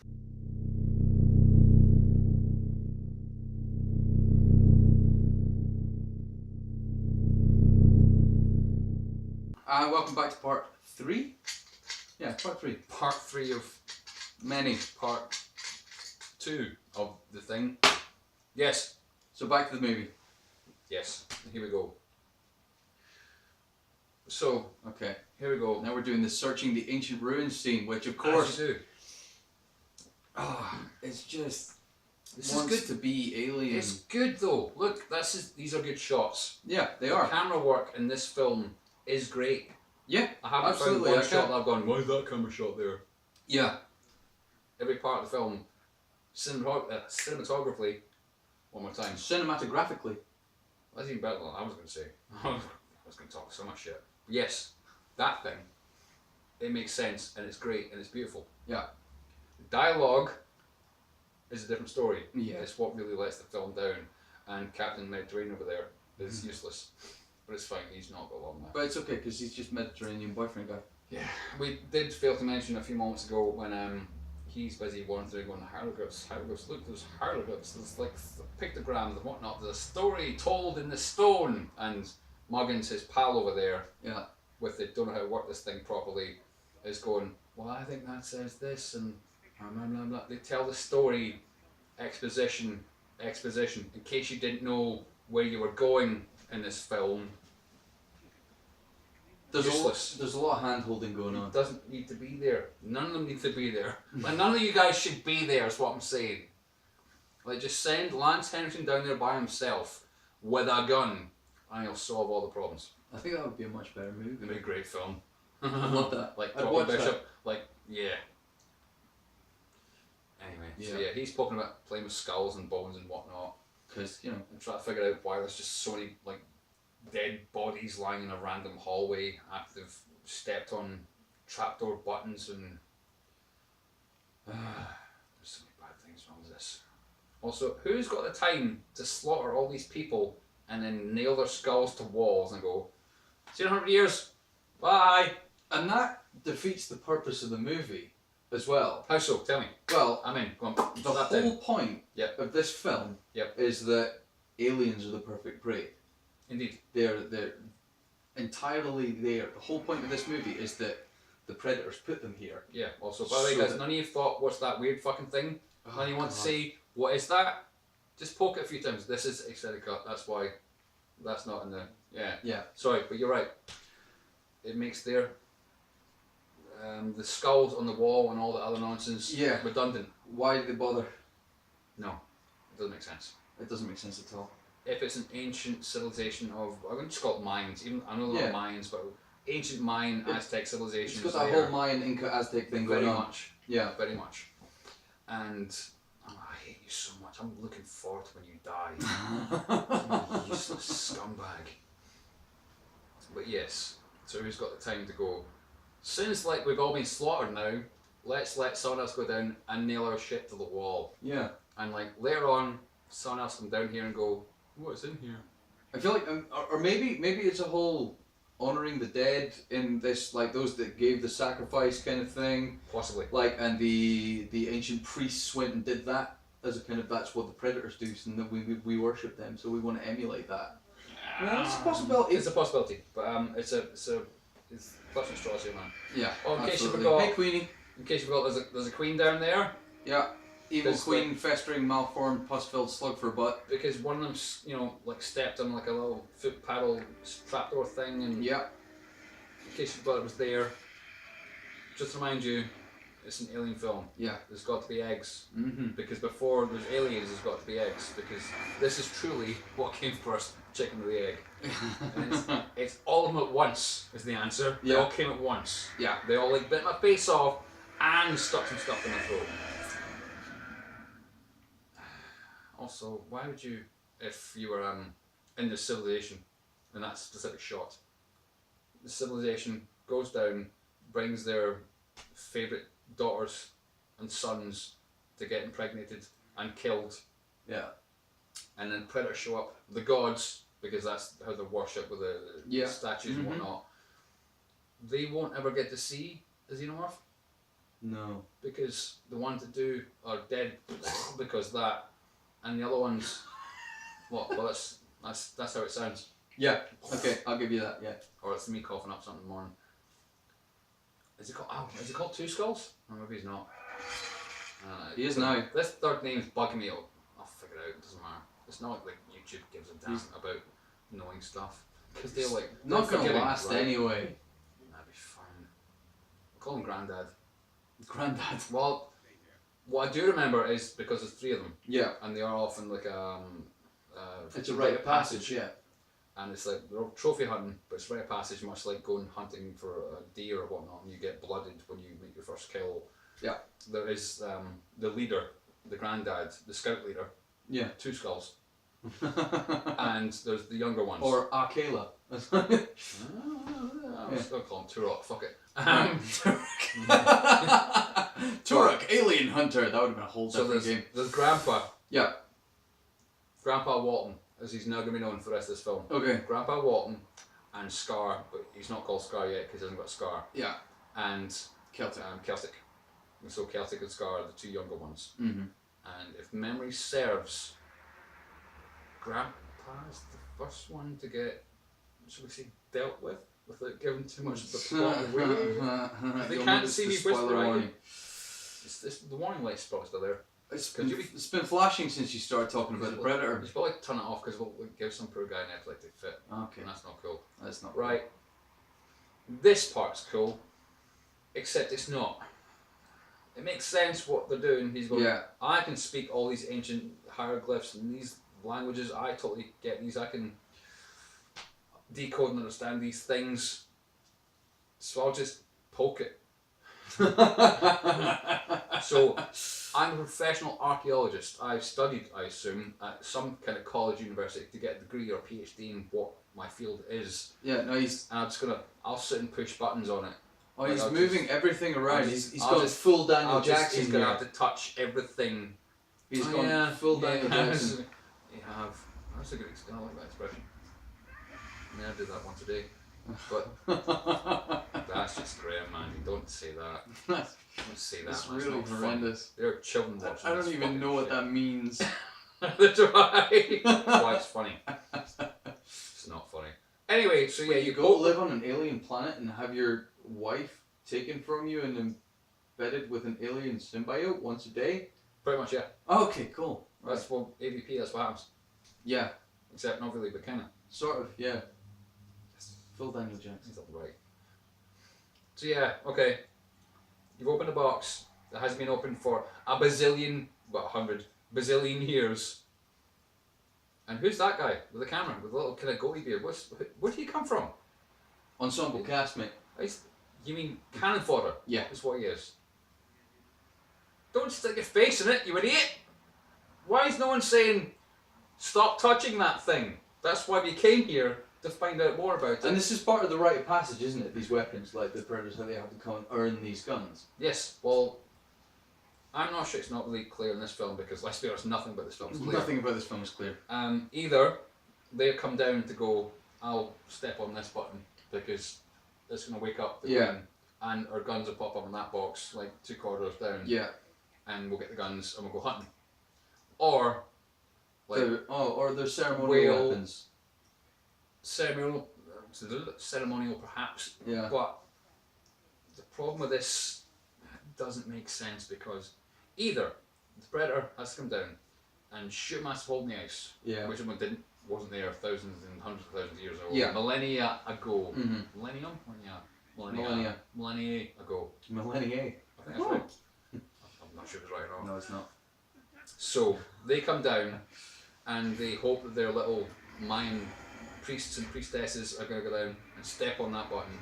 Welcome back to part 3. Yeah, part 3. Part 3 of many. Part 2 of the thing. Yes. So back to the movie. Yes. Here we go. So, okay, here we go. Now we're doing the searching the ancient ruins scene, which of course, as you do. It's just this wants is good to be alien. It's good though. Look, these are good shots. Yeah, they the are. Camera work in this film is great. Yeah, I haven't absolutely. found one shot that I've gone, why is that camera shot there? Yeah. Every part of the film, cinematographically, one more time. Cinematographically. That's even better than I was going to say. I was going to talk so much shit. Yes, that thing, it makes sense and it's great and it's beautiful. Yeah. Dialogue is a different story. Yeah. It's what really lets the film down, and Captain Mediterranean over there is useless. But it's fine, he's not got long left. But it's okay because he's just Mediterranean boyfriend guy. Yeah. We did fail to mention a few moments ago when he's busy wandering going, hieroglyphs, look, there's hieroglyphs, there's like pictograms and whatnot, there's a story told in the stone, and Muggins, his pal over there, with the don't know how to work this thing properly, is going, well, I think that says this, and blah, blah, blah. They tell the story, exposition, in case you didn't know where you were going in this film. There's a lot of hand-holding going on. It doesn't need to be there. None of them need to be there. Like, none of you guys should be there, is what I'm saying. Like, just send Lance Henriksen down there by himself with a gun, and he'll solve all the problems. I think that would be a much better movie. It'd be a great film. I love that. Like, I'd watch Bishop, that. like, yeah. Anyway, so yeah, he's talking about playing with skulls and bones and whatnot. Because, and try to figure out why there's just so many, like, dead bodies lying in a random hallway after they've stepped on trapdoor buttons and there's so many bad things wrong with this. Also, who's got the time to slaughter all these people and then nail their skulls to walls and go, see you in 100 years, bye? And that defeats the purpose of the movie as well. How so? Tell me. Well, I'm in. Go on. The whole point of this film Yep. is that aliens are the perfect prey. Indeed. They're entirely there. The whole point of this movie is that the predators put them here. Yeah. Also, by the way, guys, none of you thought, what's that weird fucking thing? None of you want to say, what is that? Just poke it a few times. This is extended cut. That's why. That's not in the. Yeah. Yeah. Sorry, but you're right. It makes their the skulls on the wall and all the other nonsense redundant. Why did they bother? No, it doesn't make sense. It doesn't make sense at all. If it's an ancient civilization of, I wouldn't just call it Mayans. Even I know they're not Mayans, but ancient Mayan Aztec civilization. It's got that whole Mayan Inca Aztec thing going on. Very much. Yeah, very much. And I hate you so much. I'm looking forward to when you die. You useless scumbag. But yes, so who's got the time to go? Since like we've all been slaughtered now, let's let someone else go down and nail our shit to the wall. Yeah. And like later on, someone else come down here and go, what's in here? I feel like, or maybe it's a whole honouring the dead in this, like those that gave the sacrifice kind of thing. Possibly. Like, and the ancient priests went and did that as a kind of, that's what the predators do, and that we worship them, so we want to emulate that. Yeah, it's a possibility. It's a possibility, but it's clutch and straws here, man. Yeah. Oh, in absolutely. case you forgot, hey, Queenie. In case you forgot, there's a queen down there. Yeah. Evil queen, festering, malformed, pus-filled slug for a butt. Because one of them, like stepped on like a little foot paddle trapdoor thing, and yeah. In case you forgot it was there, just to remind you, it's an alien film. Yeah. There's got to be eggs. Mm-hmm. Because before there's aliens, there's got to be eggs. Because this is truly what came first, chicken or the egg. And it's all of them at once is the answer. Yeah. They all came at once. Yeah. They all like bit my face off and stuck some stuff in my throat. Also, why would you, if you were in the civilization, in that specific shot, the civilization goes down, brings their favourite daughters and sons to get impregnated and killed. Yeah. And then predators show up, the gods, because that's how they're worshipped with the statues and whatnot. They won't ever get to see the xenomorph. No. Because the ones that do are dead because that, and the other ones, what? Well, that's how it sounds. Yeah. Okay, I'll give you that. Yeah. Or it's me coughing up something in the morning. Is it called Two Skulls? Or maybe he's not. He is now. This third name's bugging me. I'll figure it out. It doesn't matter. It's not like YouTube gives a damn about knowing stuff, because they're like not gonna last right? Anyway. That'd be fine. I'll call him Grandad. Grandad. Well, what I do remember is because there's three of them. Yeah. And they are often like it's a rite of passage. Yeah. And it's like they're trophy hunting, but it's rite of passage, much like going hunting for a deer or whatnot, and you get blooded when you make your first kill. Yeah. There is the leader, the Grandad, the scout leader. Yeah. Two skulls. And there's the younger ones. Or Akela. I'm still calling Turok, fuck it. Turok, alien hunter. That would have been a whole different game. There's Grandpa. Yeah. Grandpa Walton, as he's now going to be known for the rest of this film. Okay. Grandpa Walton and Scar, but he's not called Scar yet because he hasn't got a scar. Yeah. And Celtic. Celtic. And so Celtic and Scar are the two younger ones. Mm-hmm. And if memory serves, Grandpa's the first one to get, should we say, dealt with without giving too much of the plot away. They can't see me whispering. The warning light's probably still there. It's been flashing since you started talking about the Predator. You should probably turn it off because we'll give some poor guy an epileptic fit. Okay. And that's not cool. That's not right. Cool. This part's cool, except it's not. It makes sense what they're doing. He's going, I can speak all these ancient hieroglyphs and these languages. I totally get these. I can decode and understand these things. So I'll just poke it. So I'm a professional archaeologist. I've studied, I assume, at some kind of college, university to get a degree or PhD in what my field is. Yeah, no, he's. And I'll sit and push buttons on it. Oh, he's moving everything around. He's got full Daniel Jackson. He's going to have to touch everything. He's gone full Daniel Jackson. You have. That's a good expression. I like that expression. I mean, I did that once a day. But that's just grim, man. You don't say that. Don't say that. It's man. really horrendous. They're children watching. I don't even know what that means. That's why. That's why it's funny. It's not funny. Anyway, so yeah, you go live on an alien planet and have your wife taken from you and embedded with an alien symbiote once a day? Pretty much, yeah. Okay, cool. That's what AvP, that's what happens. Yeah. Except not really, but kinda. Sort of, yeah. Phil Daniel Jackson. He's all right. So yeah, okay. You've opened a box that has been open for a bazillion, 100 bazillion years. And who's that guy with the camera, with a little kind of goatee beard? Where did he come from? Ensemble cast, mate. You mean cannon fodder? Yeah. That's what he is. Don't stick your face in it, you idiot! Why is no one saying, stop touching that thing? That's why we came here, to find out more about it. And this is part of the rite of passage, isn't it? These weapons, like the Predators, how they have to come and earn these guns. Yes, well, I'm not sure it's not really clear in this film because, let's be honest, nothing about this film is clear. Nothing about this film is clear. Either they come down to go, I'll step on this button because it's going to wake up the queen, and our guns will pop up in that box, like 2 corridors down. Yeah. And we'll get the guns and we'll go hunting. Or, like, or they're ceremonial weapons. Ceremonial perhaps. Yeah. But the problem with this doesn't make sense because either the Predator has to come down and shoot a massive hole in the ice, which one wasn't there thousands and hundreds of thousands of years ago, millennia ago. Millennia ago. Millennia. I think that's right. I'm not sure if it's right or wrong. No, it's not. So they come down and they hope that their little Mayan priests and priestesses are going to go down and step on that button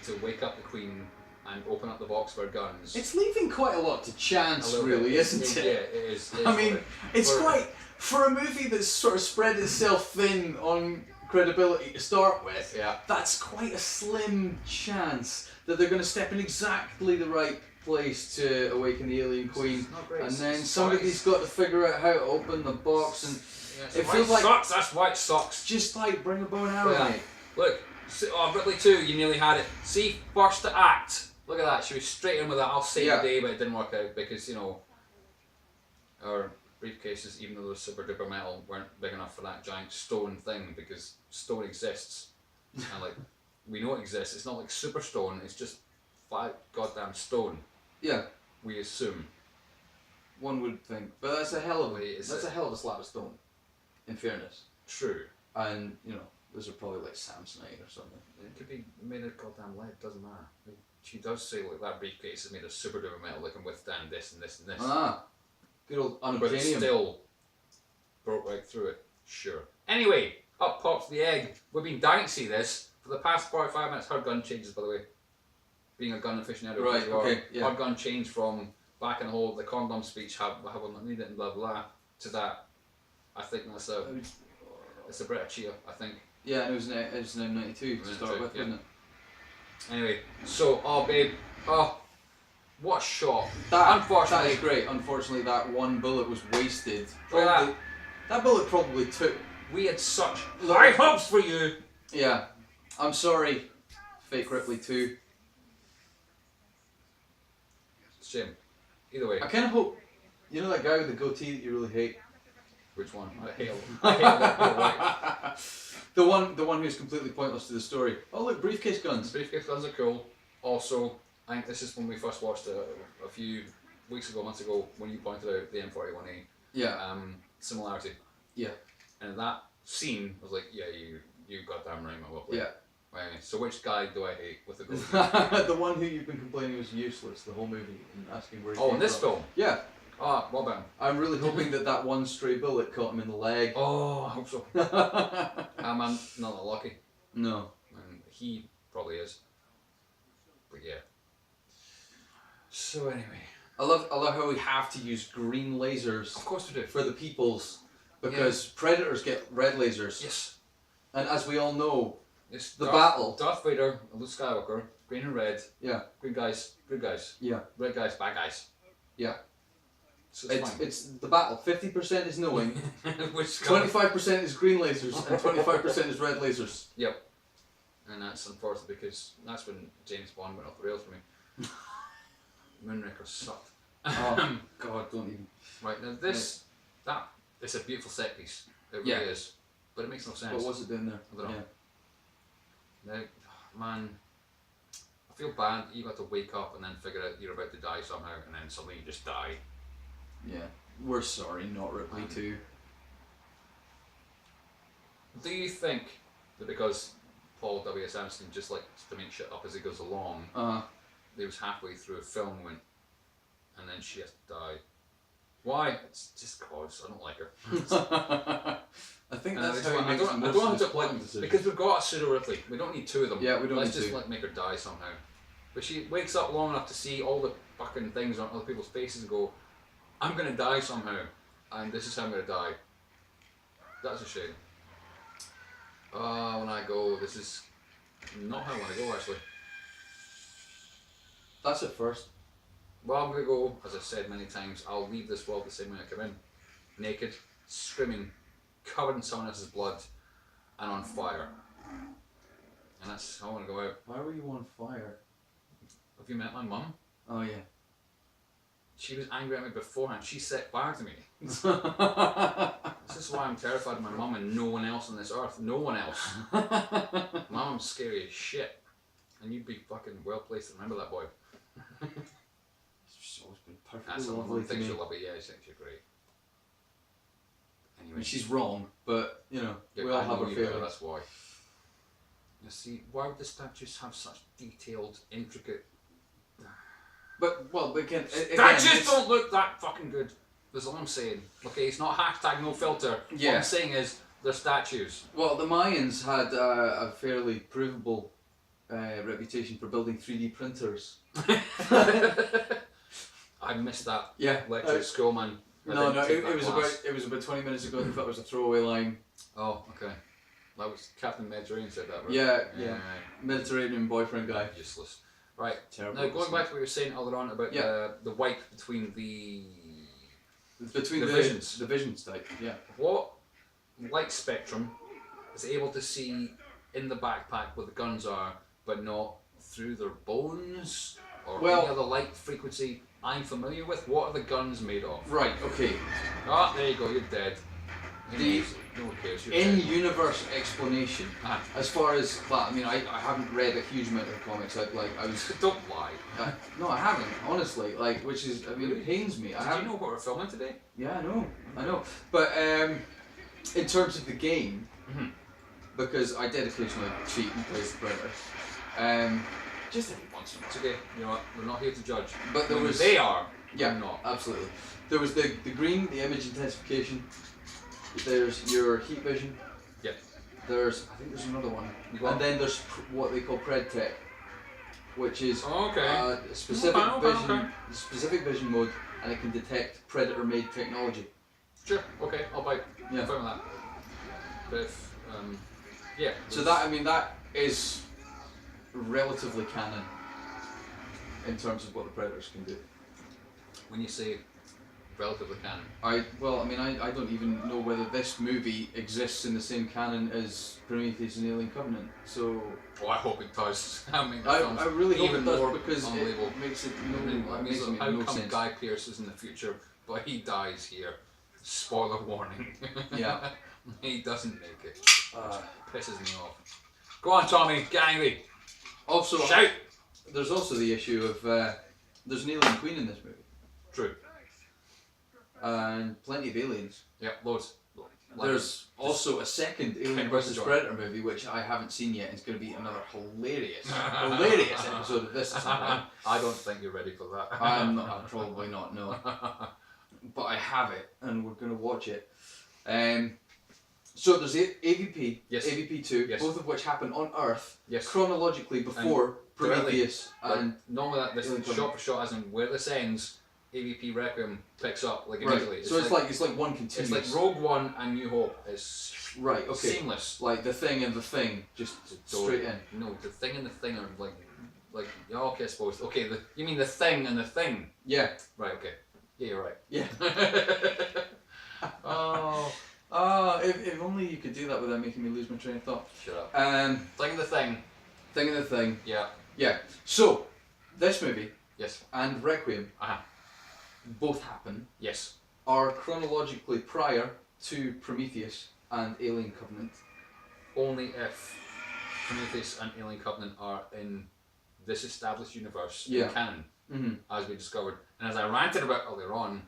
to wake up the queen and open up the box for guns. It's leaving quite a lot to chance, really, isn't it? Yeah, it is. I mean, it's quite, for a movie that's sort of spread itself thin on credibility to start with, that's quite a slim chance that they're going to step in exactly the right place to awaken the alien queen, and then somebody's got to figure out how to open the box, and it feels like sucks. That's why it sucks. Just like bring a bow and arrow, mate. Look, Ripley 2, you nearly had it. See, first act. Look at that. She was straight in with that. I'll save the day, but it didn't work out because our briefcases, even though they're super duper metal, weren't big enough for that giant stone thing because stone exists, and like we know it exists. It's not like super stone. It's just flat goddamn stone. Yeah, we assume. One would think, but that's a hell of a slab of stone. In fairness. True. And those are probably like Samsonite or something. It could be made of goddamn lead. Doesn't matter. She does say like that briefcase is made of super duper metal that can withstand this and this and this. Good old unobtainium. But it still broke right through it. Sure. Anyway, up pops the egg. We've been dying to see this for the past 45 minutes. Her gun changes, by the way. Being a gun aficionado, right? Okay. Yeah. Her gun changed from back in the hole, the condom speech, have not need it and blah blah, to that. I think it's a British cheer. I think. Yeah, and it was in 92 to start with, wasn't it? Anyway, so babe, what a shot! Unfortunately, that is great. Unfortunately, that one bullet was wasted. That bullet probably took. We had such high hopes for you. Yeah, I'm sorry, fake Ripley 2. Shame. Either way. I kind of hope, that guy with the goatee that you really hate. Which one? I hate a The one who's completely pointless to the story. Oh look, briefcase guns. Briefcase guns are cool. Also, I think this is when we first watched it a few months ago, when you pointed out the M41A. Yeah. Similarity. Yeah. And that scene was like, yeah, you goddamn right, my lovely. Yeah. Anyway, so which guy do I hate with the goatee? The one who you've been complaining was useless the whole movie and asking where he in this film? Yeah. Well done. I'm really hoping that one stray bullet caught him in the leg. Oh, I hope so. I'm not that lucky. No. And he probably is. But yeah. So anyway. I love how we have to use green lasers. Of course we do. For the peoples. Because Predators get red lasers. Yes. And as we all know, battle. Darth Vader and Luke Skywalker, green and red. Yeah. Green guys, good guys. Yeah. Red guys, bad guys. Yeah. So it's the battle. 50% is knowing. 25% is green lasers and 25% is red lasers. Yep. And that's unfortunate because that's when James Bond went off the rails for me. Moonraker sucked. Oh God, don't even. Right now it's a beautiful set piece. It really is. But it makes no sense. What was it doing there? I don't know. Now, man, I feel bad that you got to wake up and then figure out you're about to die somehow, and then suddenly you just die. Yeah, we're sorry, not Ripley too. Do you think that because Paul W.S. Anderson just likes to make shit up as he goes along, he was halfway through a film and went, and then she has to die? Why? It's just cause I don't like her. I think that's how I don't have to play because we've got a pseudo Ripley. We don't need two of them. Yeah, we don't Let's need just two. make her die somehow. But she wakes up long enough to see all the fucking things on other people's faces and go, I'm gonna die somehow, and this is how I'm gonna die. That's a shame. When I go, this is not how I want to go actually. That's it first. Well, I'm gonna go, as I've said many times, I'll leave this world the same way I come in. Naked, screaming, covered in someone else's blood, and on fire. And that's how I want to go out. Why were you on fire? Have you met my mum? Oh yeah. She was angry at me beforehand. She set fire to me. This is why I'm terrified of my mum and no one else on this earth. No one else. My mum's scary as shit. And you'd be fucking well placed to remember that, boy. She's always been perfectly That's the lovely one to thing me. she'll love it. Yeah, she thinks you're great. I Anyway, mean, she's wrong, but you know, yeah, we all I have know our you better, failings. that's why. You see, why would the statues have such detailed, intricate... But again, Statues don't look that fucking good. That's all I'm saying. Okay, it's not hashtag no filter. Yeah. What I'm saying is, they're statues. Well, the Mayans had a fairly provable reputation for building 3D printers. I missed that Yeah. lecture at school, man. No, it was about 20 minutes ago. I thought it was a throwaway line. Oh, okay. That was Captain Mediterranean said that, right? Yeah. Mediterranean boyfriend guy. Useless. Right. Terrible. Now, going back to what you were saying earlier on about the wipe between the visions. The visions type. Yeah. What light spectrum is able to see in the backpack where the guns are, but not through their bones or any other light frequency I'm familiar with? What are the guns made of? Right. Okay. Ah, there you go. You're dead. No one cares. You're dead. In-universe explanation. As far as that, I mean, I haven't read a huge amount of comics. I was. Don't lie. No, I haven't. Honestly, which is, I mean, it pains me. Did you know what we're filming today? Yeah, I know. But in terms of the game, because I did occasionally cheat and play the Predator. Just every once in a while. It's okay. You know what? We're not here to judge. But there was. They are. Yeah, I'm not. Absolutely. There was the green, the image intensification. There's your heat vision. Yeah. There's, I think there's another one. And then there's what they call Pred Tech, which is a specific vision mode, and it can detect predator-made technology. Sure. Okay. I'll bite. Yeah. I'm fine with that. But if, yeah. So that is relatively canon in terms of what the predators can do. When you say relatively canon, I don't even know whether this movie exists in the same canon as Prometheus and Alien Covenant. So I hope it does. I really hope even it does more because unbelievable. it makes it How no come sense. Guy Pearce is in the future, but he dies here? Spoiler warning. Yeah. He doesn't make it. Pisses me off. Go on, Tommy. Get angry. Also, Shout. there's also the issue of there's an alien queen in this movie. True. And plenty of aliens. Yeah, loads. There's also a second Alien vs Predator movie which I haven't seen yet. It's going to be another hilarious episode of this. I don't think you're ready for that. I'm probably not. No, but I have it, and we're going to watch it. So there's AvP, Yes. AvP 2, Yes. both of which happen on Earth Yes. chronologically before Prometheus and normally that this Alien shot for shot, as in where this ends, AvP Requiem picks up like immediately. right. So it's like one continuous. It's like Rogue One and New Hope. It's right. Okay. seamless. Like the Thing and the Thing, just straight in. No, the Thing and the Thing are like yeah, okay, I suppose. Okay, you mean the Thing and the Thing? Yeah. Right. Okay. Yeah, you're right. Yeah. If only you could do that without making me lose my train of thought. Shut up. Thing and the Thing. Thing and the Thing. Yeah. Yeah. So this movie Yes. and Requiem Uh-huh. both happen Yes. are chronologically prior to Prometheus and Alien Covenant. Only if Prometheus and Alien Covenant are in this established universe Yeah. in canon, Mm-hmm. as we discovered. And as I ranted about earlier on,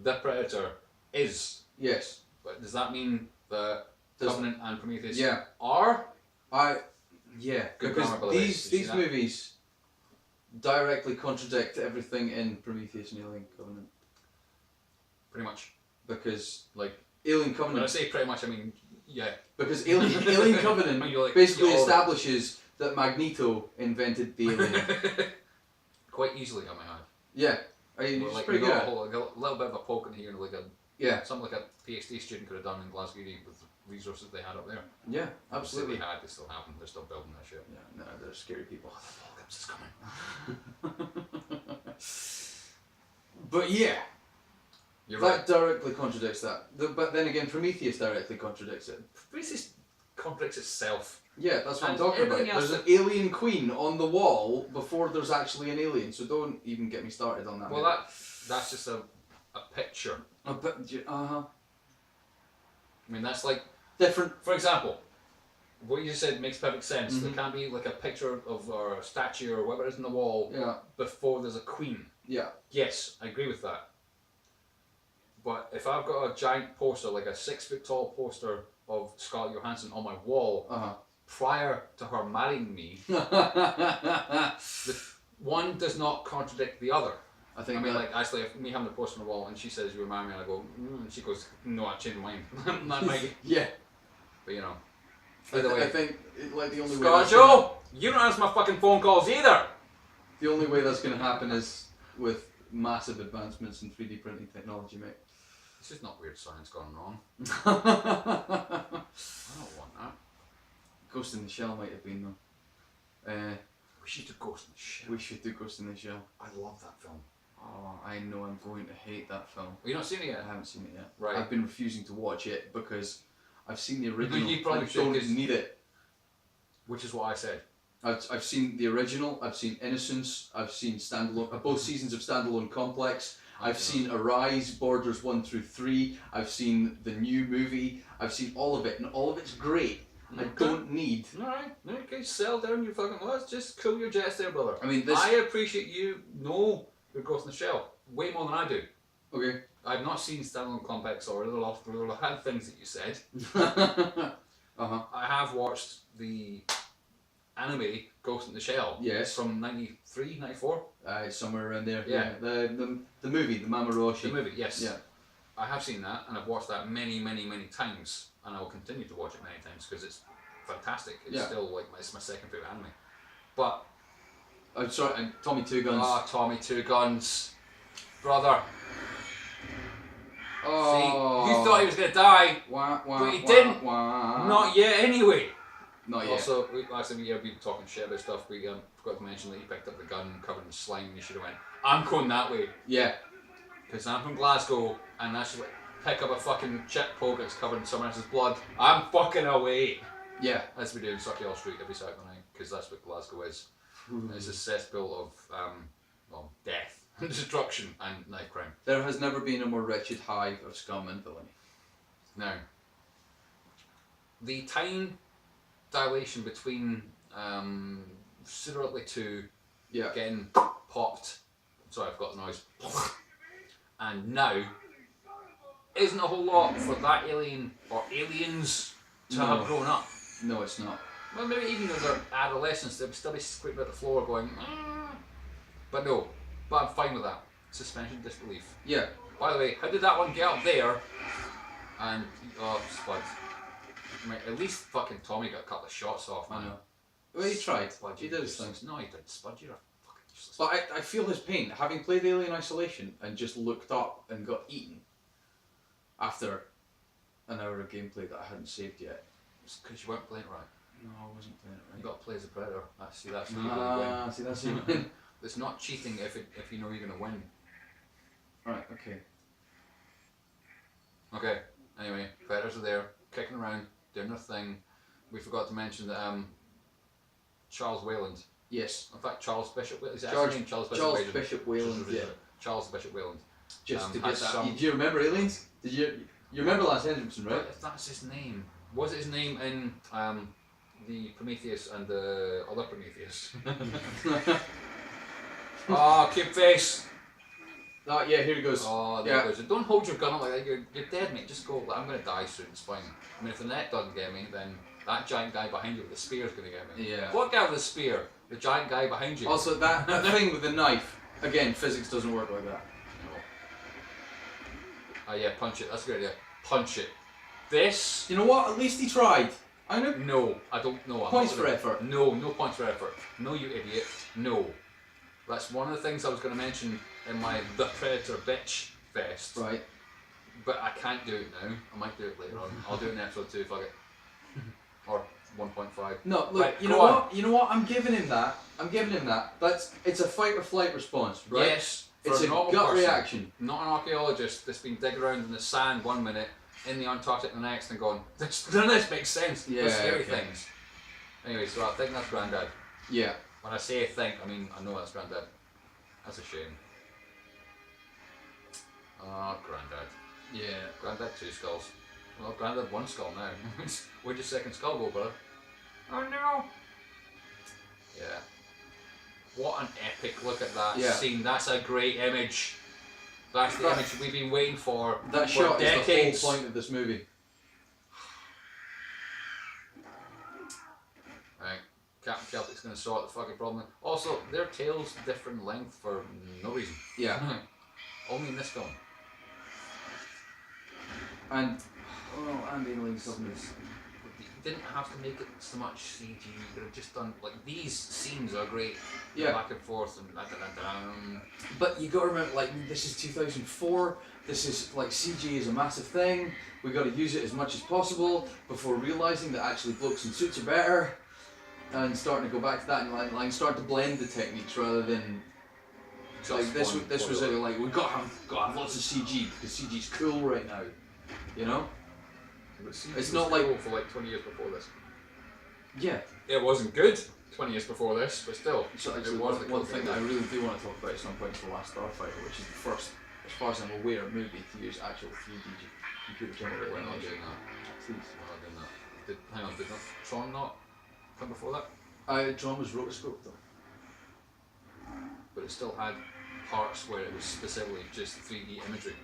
the Predator is. Yes. But does that mean the Covenant and Prometheus are? Yeah, Good because grammar, by the way. these movies directly contradict everything in Prometheus and Alien Covenant. Pretty much. Because Like Alien when I Covenant, say pretty much, I mean yeah. because Alien Covenant Like, basically establishes that Magneto invented the alien. Quite easily, I might add. Yeah, he's Like, pretty good. like a little bit of a poke in here, like something like a PhD student could have done in Glasgow with the resources they had up there. Yeah, absolutely. They still have them. They're still building that shit. Yeah, no, they're scary people. The apocalypse is coming. But yeah, You're that right. directly contradicts that. But then again, Prometheus directly contradicts it. Prometheus contradicts itself. Yeah, that's what I'm And talking about. everything else There's an alien queen on the wall before there's actually an alien, so don't even get me started on that. Well, that's just a picture. Uh-huh. I mean, that's like Different. For example, what you said makes perfect sense. Mhm. There can't be like a picture of or a statue or whatever it is on the wall Yeah. before there's a queen. Yeah. Yes, I agree with that. But if I've got a giant poster, like a 6 foot tall poster of Scarlett Johansson on my wall Uh-huh. prior to her marrying me, one does not contradict the other. I think. I mean, like, actually, if me having the poster on the wall and she says you were marrying me, and I go, and she goes, no, I changed my mind. Not Maggie. Yeah. But you know. Either way, I think like the only way. Scott Joe, you don't answer my fucking phone calls either. The only way that's going to happen is with massive advancements in 3D printing technology, mate. This is not weird science gone wrong. I don't want that. Ghost in the Shell might have been though. We should do Ghost in the Shell. We should do Ghost in the Shell. I love that film. Oh, I know I'm going to hate that film. Have you not seen it yet? I haven't seen it yet. Right. I've been refusing to watch it because I've seen the original. You probably I should, don't 'cause- need it. Which is what I said. I've seen the original. I've seen Innocence. I've seen standalone. Both seasons of Standalone Complex. I've seen Arise, Borders 1 through 3. I've seen the new movie. I've seen all of it, and all of it's great. I don't need. Alright, okay, sell down your fucking. Let's just cool your jets there, brother. I mean, this. I appreciate you know your Ghost in the Shell way more than I do. Okay. I've not seen Standalone Complex or I've had things that you said. Uh-huh. I have watched the anime Ghost in the Shell. Yes. From 93, 94. It's somewhere around there. Yeah. The movie, the Mamoroshi. The movie, yes. Yeah. I have seen that and I've watched that many, many, many times, and I will continue to watch it many times because it's fantastic. It's still like it's my second favourite anime. But I'm sorry, Tommy Two Guns. Tommy Two Guns, brother. Oh. See, you thought he was gonna die, Wah, wah, but he wah, didn't. wah. Not yet, anyway. Not yet. Also, we were talking shit about stuff. We forgot to mention that he picked up the gun covered in slime, and he should have went, "I'm going that way." Yeah. Because I'm from Glasgow, and I should pick up a fucking chip poke that's covered in someone else's blood. I'm fucking away. Yeah. As we do in Suckyall Street every Saturday night, because that's what Glasgow is. It's a cesspool of death, destruction, and knife crime. There has never been a more wretched hive of scum and villainy. Now, the time dilation between Pseudo-Ripley 2 getting popped, sorry I've got the noise, and now isn't a whole lot for that alien or aliens to have grown up. No, it's not. Well, maybe even as they're adolescents, they'll still be squeaking about the floor going, but no, but I'm fine with that. Suspension of disbelief. Yeah. By the way, how did that one get up there? And, Spud. I mean, at least fucking Tommy got a couple of shots off, man. I know. Well, he tried. Spud, He did his thing. No, he didn't. Spud, you're a fucking useless. But I feel his pain. Having played Alien Isolation and just looked up and got eaten after an hour of gameplay that I hadn't saved yet. It's because you weren't playing it right. No, I wasn't playing it You right. got to play as a predator. That's how you win. See, that's you win. It's not cheating if you know you're going to win. Right, okay. Okay, anyway, predators are there, kicking around, doing their thing. We forgot to mention that Charles Wayland. Yes. In fact, Charles Bishop. Is that Charles, his name? Charles Bishop Wayland, yeah. Charles Bishop Wayland. Just to get has that. some- Do you remember Aliens? Did you remember Lance Henriksen, right? But if that's his name, was it his name in the Prometheus and the other Prometheus. Oh, cube face! Oh, yeah, here he goes. Oh, there goes. Don't hold your gun up like that. You're dead, mate. Just go. I'm going to die soon. It's fine. I mean, if the net doesn't get me, then that giant guy behind you with the spear is going to get me. Yeah. What guy with the spear? The giant guy behind you. Also, that thing with the knife, again, physics doesn't work like that. No. Oh, yeah, punch it. That's a good idea. Punch it. This. You know what? At least he tried. I know. No, I don't know. Points for effort. No, no points for effort. No, you idiot. No. That's one of the things I was going to mention in my The Predator Bitch Fest. Right. But I can't do it now. I might do it later on. I'll do it in episode 2, fuck it. Or 1.5. No, look, right, you know what? You know what? I'm giving him that. It's a fight or flight response, right? Yes. It's a gut reaction. Not an archaeologist that's been digging around in the sand one minute, in the Antarctic the next, and going, none of this makes sense. Yeah, They're scary okay. things. Anyway, so I think that's Grandad. Yeah. When I say think, I mean I know that's Grandad. That's a shame. Oh, Grandad. Yeah. Grandad 2 skulls. Well, Grandad 1 skull now. Where'd your second skull go, brother? Oh no! Yeah. What an epic look at that scene. That's a great image. That's the image we've been waiting for. That for shot decades. is the whole point of this movie. Right. Captain Celtic's going to sort the fucking problem. Also, their tail's different length for no reason. Yeah. Only in this film. And aliens something. You didn't have to make it so much CG. You could have just done like these scenes are great. Yeah. Back and forth and But you got to remember, like, this is 2004. This is like CG is a massive thing. We got to use it as much as possible before realizing that actually blokes in suits are better, and starting to go back to that and like start to blend the techniques rather than just like this was like we got to have lots of CG because CG's cool right now, you know. But It's not like for like 20 years before this. Yeah. It wasn't good 20 years before this, but still. So actually, one thing that I really do want to talk about at some point is The Last Starfighter, which is the first, as far as I'm aware, movie to use actual 3D computer generated We're not animation. doing that. Please. We're not doing that. Hang on, did not Tron not come before that? Tron was rotoscope though. But it still had parts where it was specifically just 3D imagery.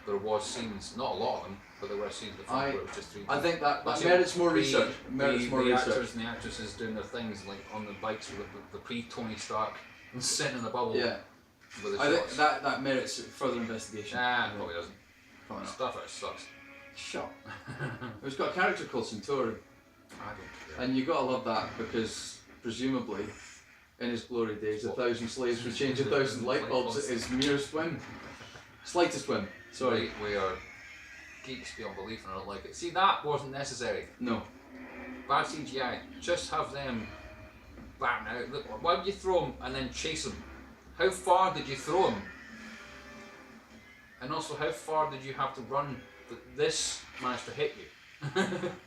There was scenes, not a lot of them, but there were scenes where it was just 3D. I think that merits more research. The actors and the actresses doing their things like on the bikes with the pre-Tony Stark sitting in the bubble. Yeah. With the I shots. think that merits further investigation. Nah, probably doesn't. Probably not. Stuff out sucks. Shut. It's got a character called Centauri, I don't care. and you gotta love that because presumably, in his glory days, 1,000 slaves would change 1,000 light bulbs at his merest whim. Slightest whim. Sorry. Right, we are geeks beyond belief and I don't like it. See, that wasn't necessary. No. Bad CGI. Just have them bang out. Look, why would you throw them and then chase them? How far did you throw them? And also, how far did you have to run that this managed to hit you?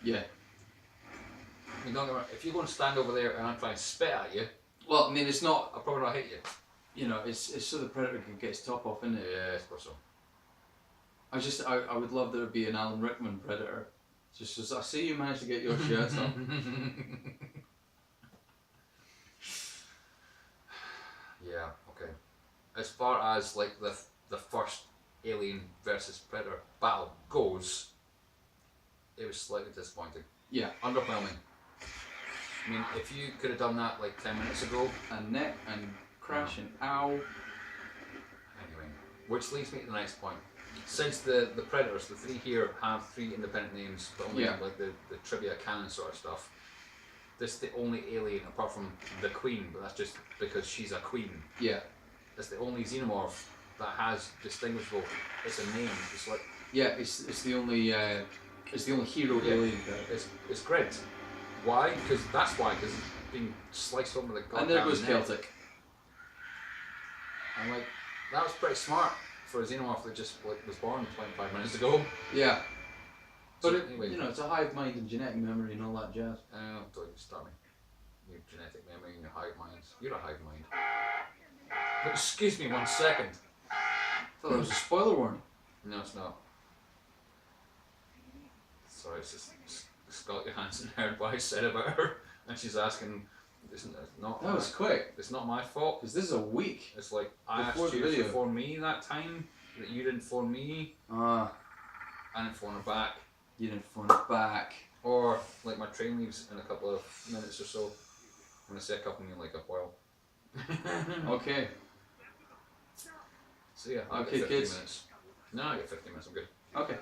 Yeah. I mean, don't get me wrong, if you're going to stand over there and I'm trying to spit at you, Well, I mean, it's not. I'll probably not hit you. You know, it's so the predator can get his top off, isn't it? Yeah, I suppose so. I would love there to be an Alan Rickman predator. Just as I see you managed to get your shirts off. Yeah, okay. As far as like the first Alien versus Predator battle goes, it was slightly disappointing. Yeah. Underwhelming. I mean, if you could have done that like 10 minutes ago. And neck and crash and ow. Anyway, which leads me to the next point. Since the Predators, the three here have 3 independent names, but only like the trivia canon sort of stuff. This is the only alien apart from the Queen, but that's just because she's a queen. Yeah. It's the only xenomorph that has distinguishable. It's a name. It's like it's the only hero alien. It's Grid. Why? Because that's why. Because it's being sliced open with a goddamn And there goes neck. Celtic. I'm like, that was pretty smart for a xenomorph that just like was born 25 minutes ago. Yeah. But So, anyway, you know, it's a hive mind and genetic memory and all that jazz. don't even start me. Your genetic memory and your hive minds. You're a hive mind. But excuse me 1 second. I thought that was a spoiler warning. No, it's not. Sorry, it's just Scarlett Johansson heard what I said about her, and she's asking, it's not. That was quick. It's not my fault. Because this is a week. It's like I before asked the you video. to phone me that time that you didn't phone me. Ah, I didn't phone her back. you didn't phone it back. Or like my train leaves in a couple of minutes or so. When I say a couple, I mean like a while. Okay. So yeah, I'll Okay, get 15 kids. minutes. No, I get 15 minutes. I'm good. Okay.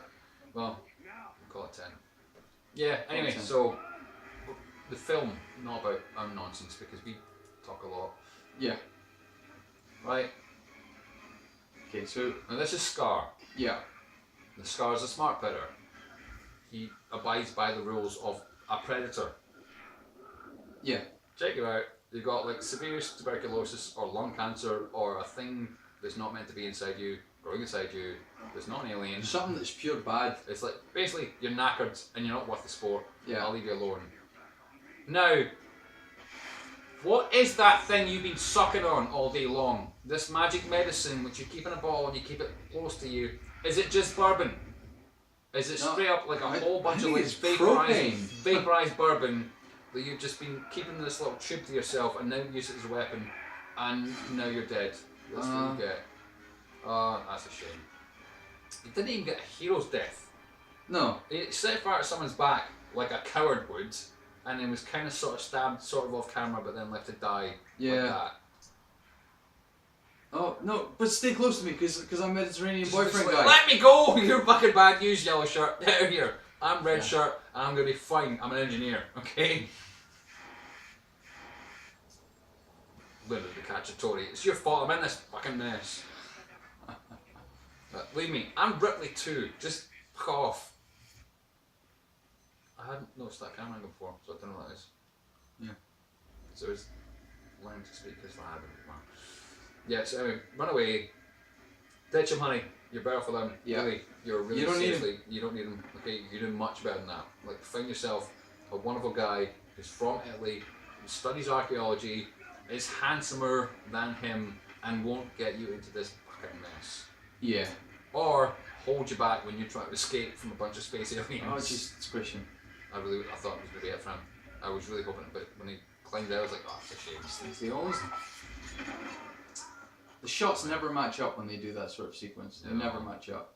Well, we'll call it 10. Yeah. Anyway, 10. so the film, not about our nonsense because we talk a lot, Yeah. right? Okay, so Now this is Scar. yeah. The Scar is a smart predator. He abides by the rules of a predator. Yeah. Check it out. You've got like severe tuberculosis or lung cancer or a thing that's not meant to be inside you, growing inside you. There's not an alien. Something that's pure bad. It's like basically you're knackered and you're not worth the sport. Yeah. I'll leave you alone. Now, what is that thing you've been sucking on all day long? This magic medicine which you keep in a bottle and you keep it close to you. Is it just bourbon? Is it No, straight up like a whole bunch of think like it's propane. vaporized bourbon that you've just been keeping in this little tube to yourself and now use it as a weapon and now you're dead? That's what you get. That's a shame. You didn't even get a hero's death. No. He set fire to someone's back like a coward would, and then was kind of sort of stabbed sort of off camera, but then left to die Yeah. like that. Oh no, but stay close to me because I'm Mediterranean Just boyfriend like, guy. let me go! You're fucking bad news, yellow shirt. Get out here. I'm red shirt, and I'm gonna be fine. I'm an engineer, okay? Linda the Cacciatore. It's your fault. I'm in this fucking mess. Leave me. I'm Ripley too. Just fuck off. I hadn't noticed that camera angle before, so I don't know what that is. Yeah. So it's learning to speak as lad. Yeah, so anyway, run away. Ditch him, honey. You're better for them. Yeah. Really. You're really You don't need seriously. You don't need him. Okay, you're doing much better than that. Like, find yourself a wonderful guy who's from Italy, who studies archaeology, is handsomer than him, and won't get you into this fucking mess. Yeah. Or hold you back when you're trying to escape from a bunch of space aliens. Oh, just squish him. I thought it was going to be it for him. I was really hoping, but when he climbed out, I was like, oh, it's a shame. They always. The shots never match up when they do that sort of sequence. They No. never match up.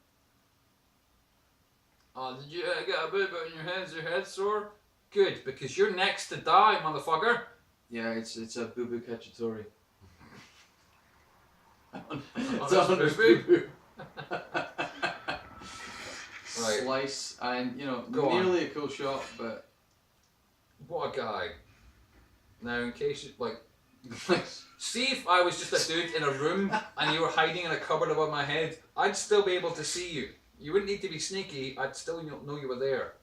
Oh, did you get a bit in your head? Is your head sore? Good, because you're next to die, motherfucker. Yeah, it's a boo boo cacciatore. It's It's a boo. Right. Slice and Go on. nearly a cool shot, but What a guy. Now, in case you, see if I was just a dude in a room and you were hiding in a cupboard above my head, I'd still be able to see you. You wouldn't need to be sneaky, I'd still know you were there.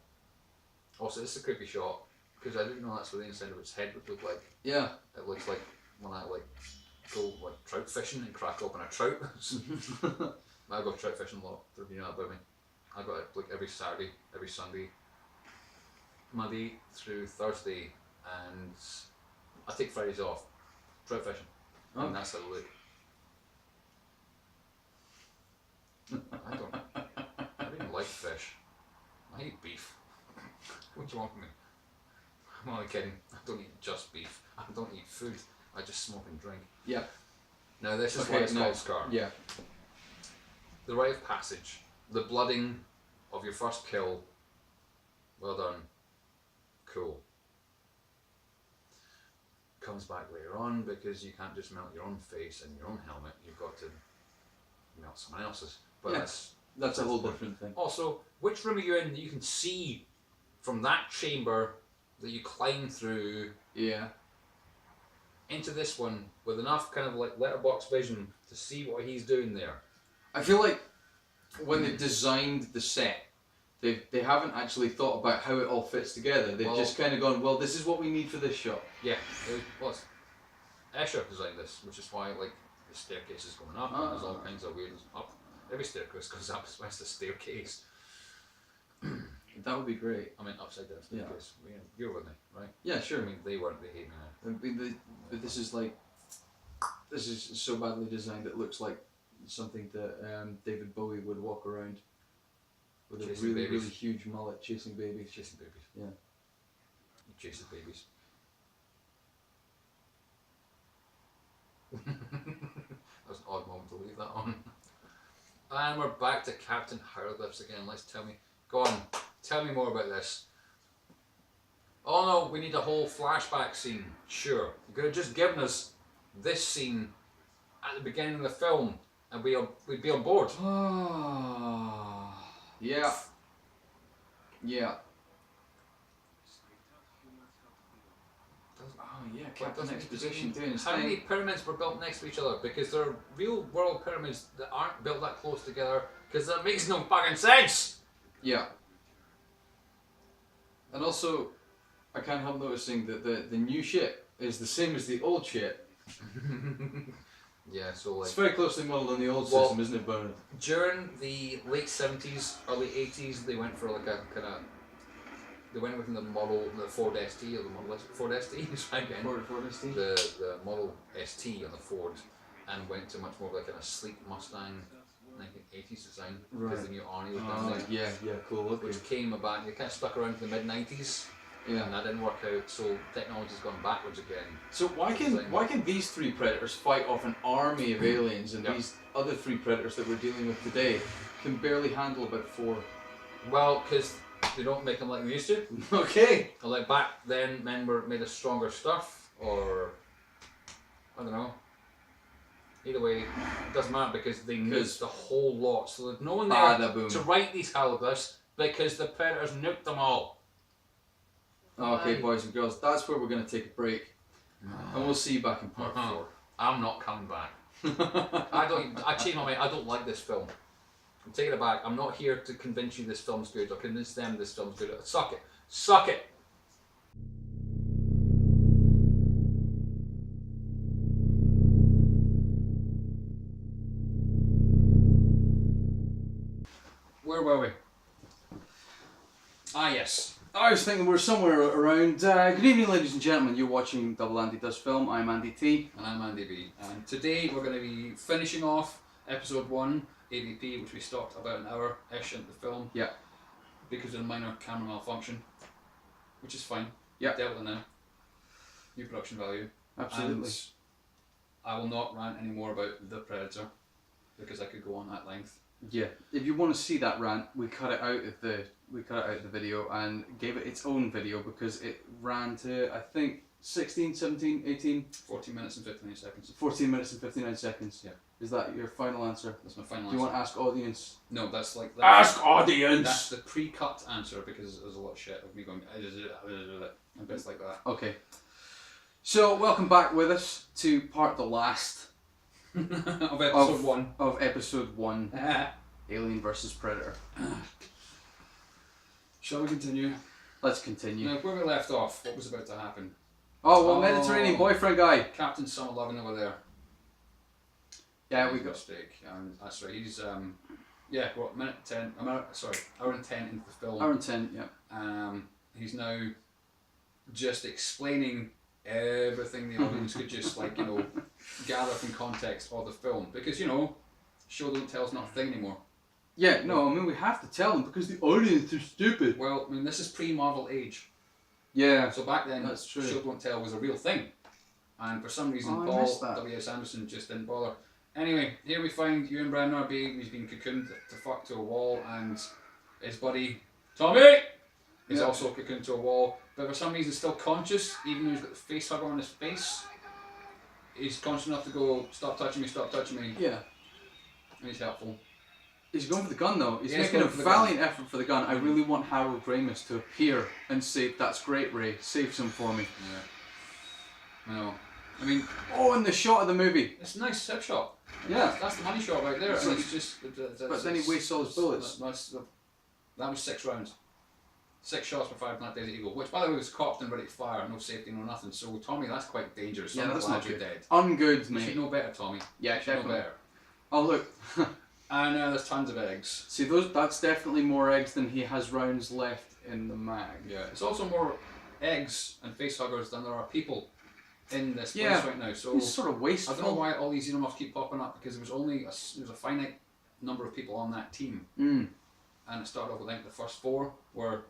Also, this is a creepy shot, because I didn't know that's what the inside of its head would look like. yeah. It looks like when I go trout fishing and crack open a trout. I go trout fishing a lot, you know that about me. I go out every Saturday, every Sunday, Monday through Thursday, and I take Fridays off, trout fishing, and that's how I look. I don't even like fish. I eat beef. What do you want from me? I'm only kidding. I don't eat just beef. I don't eat food. I just smoke and drink. Yeah. Now this is why it's called Scar. Yeah. The rite of passage. The blooding of your first kill. Well done. Cool. Comes back later on because you can't just melt your own face and your own helmet. You've got to melt someone else's. But Yeah. That's a whole different thing. Also, which room are you in that you can see from that chamber that you climb through Yeah. into this one with enough kind of letterbox vision to see what he's doing there? I feel like when they've designed the set, they haven't actually thought about how it all fits together. They've just kind of gone, well, this is what we need for this shot. Yeah, it was. Escher designed this, which is why the staircase is going up and there's all kinds of weird up. Every staircase goes up, it's the staircase. That would be great. I mean, upside down staircase. Yeah. You're with me, right? Yeah, sure. I mean, they weren't, they hate me now. But this is so badly designed it looks like something that David Bowie would walk around with Chasing a really babies. really huge mullet chasing babies. Chasing babies. Yeah. chases babies. That was an odd moment to leave that on. And we're back to Captain Hieroglyphs again. Go on, tell me more about this. Oh no, we need a whole flashback scene. Sure, you could have just given us this scene at the beginning of the film, and we'd be on board. Yeah. Yeah. Oh yeah, Captain Exposition doing his How thing. many pyramids were built next to each other? Because there are real world pyramids that aren't built that close together, because that makes no fucking sense! Yeah. And also, I can't help noticing that the new ship is the same as the old ship. Yeah, so like... It's very closely modelled on the old system, isn't it, Bernard? During the late 70s, early 80s, they went for like a kind of... They went within the model, the Ford ST, or the Model S, Ford ST, again. Ford ST? The Model ST on the Ford, and went to much more of like a sleek Mustang 1980s design, because the new Arnie was down there. Yeah, cool, okay. Which came about, it kind of stuck around to the mid-90s, and that didn't work out, so technology's gone backwards again. So why can these three predators fight off an army of aliens, and these other three predators that we're dealing with today can barely handle about 4? Well, because they don't make them like they used to. Okay. Or like back then, men were made of stronger stuff, or I don't know. Either way, it doesn't matter because they nuked the whole lot. So there's no one there to write these hieroglyphs because the predators nuked them all. Okay, boys and girls, that's where we're going to take a break, and we'll see you back in part 4. I'm not coming back. I changed my mind. I don't like this film. I'm taking it back. I'm not here to convince you this film's good or convince them this film's good. Suck it. Suck it. Where were we? Ah, yes. I was thinking we're somewhere around. Good evening, ladies and gentlemen. You're watching Double Andy Does Film. I'm Andy T. And I'm Andy B. And today we're going to be finishing off episode 1, AvP, which we stopped about an hour-ish into the film. Yeah. Because of a minor camera malfunction, which is fine. Yeah. Dealt with it now. New production value. Absolutely. And I will not rant anymore about The Predator, because I could go on at length. Yeah. If you want to see that rant, we cut it out of the video and gave it its own video because it ran to, I think, 16, 17, 18... 14 minutes and 59 seconds. 14 minutes and 59 seconds. Yeah. Is that your final answer? That's my final answer. Do you want to ask audience? No, that's like... Ask audience! That's the pre-cut answer because there's a lot of shit of me going... and bits like that. Okay. So, welcome back with us to the last... of episode 1. Of episode 1. Alien versus Predator. Shall we continue? Let's continue. Now, where we left off, what was about to happen? Oh, well, Mediterranean boyfriend guy. Captain Summer Lovin' over there. Yeah, we got... Mistake. That's right, he's, yeah, what, hour and 10 into the film. Hour and 10, yeah. He's now just explaining everything the audience could just, like, you know, gather from context of the film. Because, you know, show don't tell's not a thing anymore. Yeah, no, I mean, we have to tell them because the audience is stupid. Well, I mean, this is pre-Marvel age. Yeah, so back then, that's true. Show don't tell was a real thing. And for some reason, Paul W.S. Anderson just didn't bother. Anyway, here we find Ewan Bremner, he's been cocooned to fuck to a wall, and his buddy, Tommy, is also cocooned to a wall, but for some reason still conscious, even though he's got the face hugger on his face. He's conscious enough to go, stop touching me, Yeah. And he's helpful. He's going for the gun though. He's making a valiant effort for the gun. I really want Harold Ramis to appear and say, "That's great, Ray. Save some for me." Yeah. No. I mean... Oh, and the shot of the movie. It's a nice hip shot. Yeah. That's the money shot right there. It's and like, it's just... but then he wastes all his bullets. That was 6 rounds. 6 shots were fired from that Desert Eagle, which by the way was cocked and ready to fire, no safety, no nothing. So Tommy, that's quite dangerous. Yeah, that's not good. Dead. Ungood, mate. You should know better, Tommy. Yeah, you should know better. Oh look. And there's tons of eggs. See, that's definitely more eggs than he has rounds left in the mag. Yeah, it's also more eggs and facehuggers than there are people in this place right now. So it's sort of wasteful. I don't know why all these xenomorphs keep popping up, because there was only a finite number of people on that team. And it started off with, I think, the first 4 were...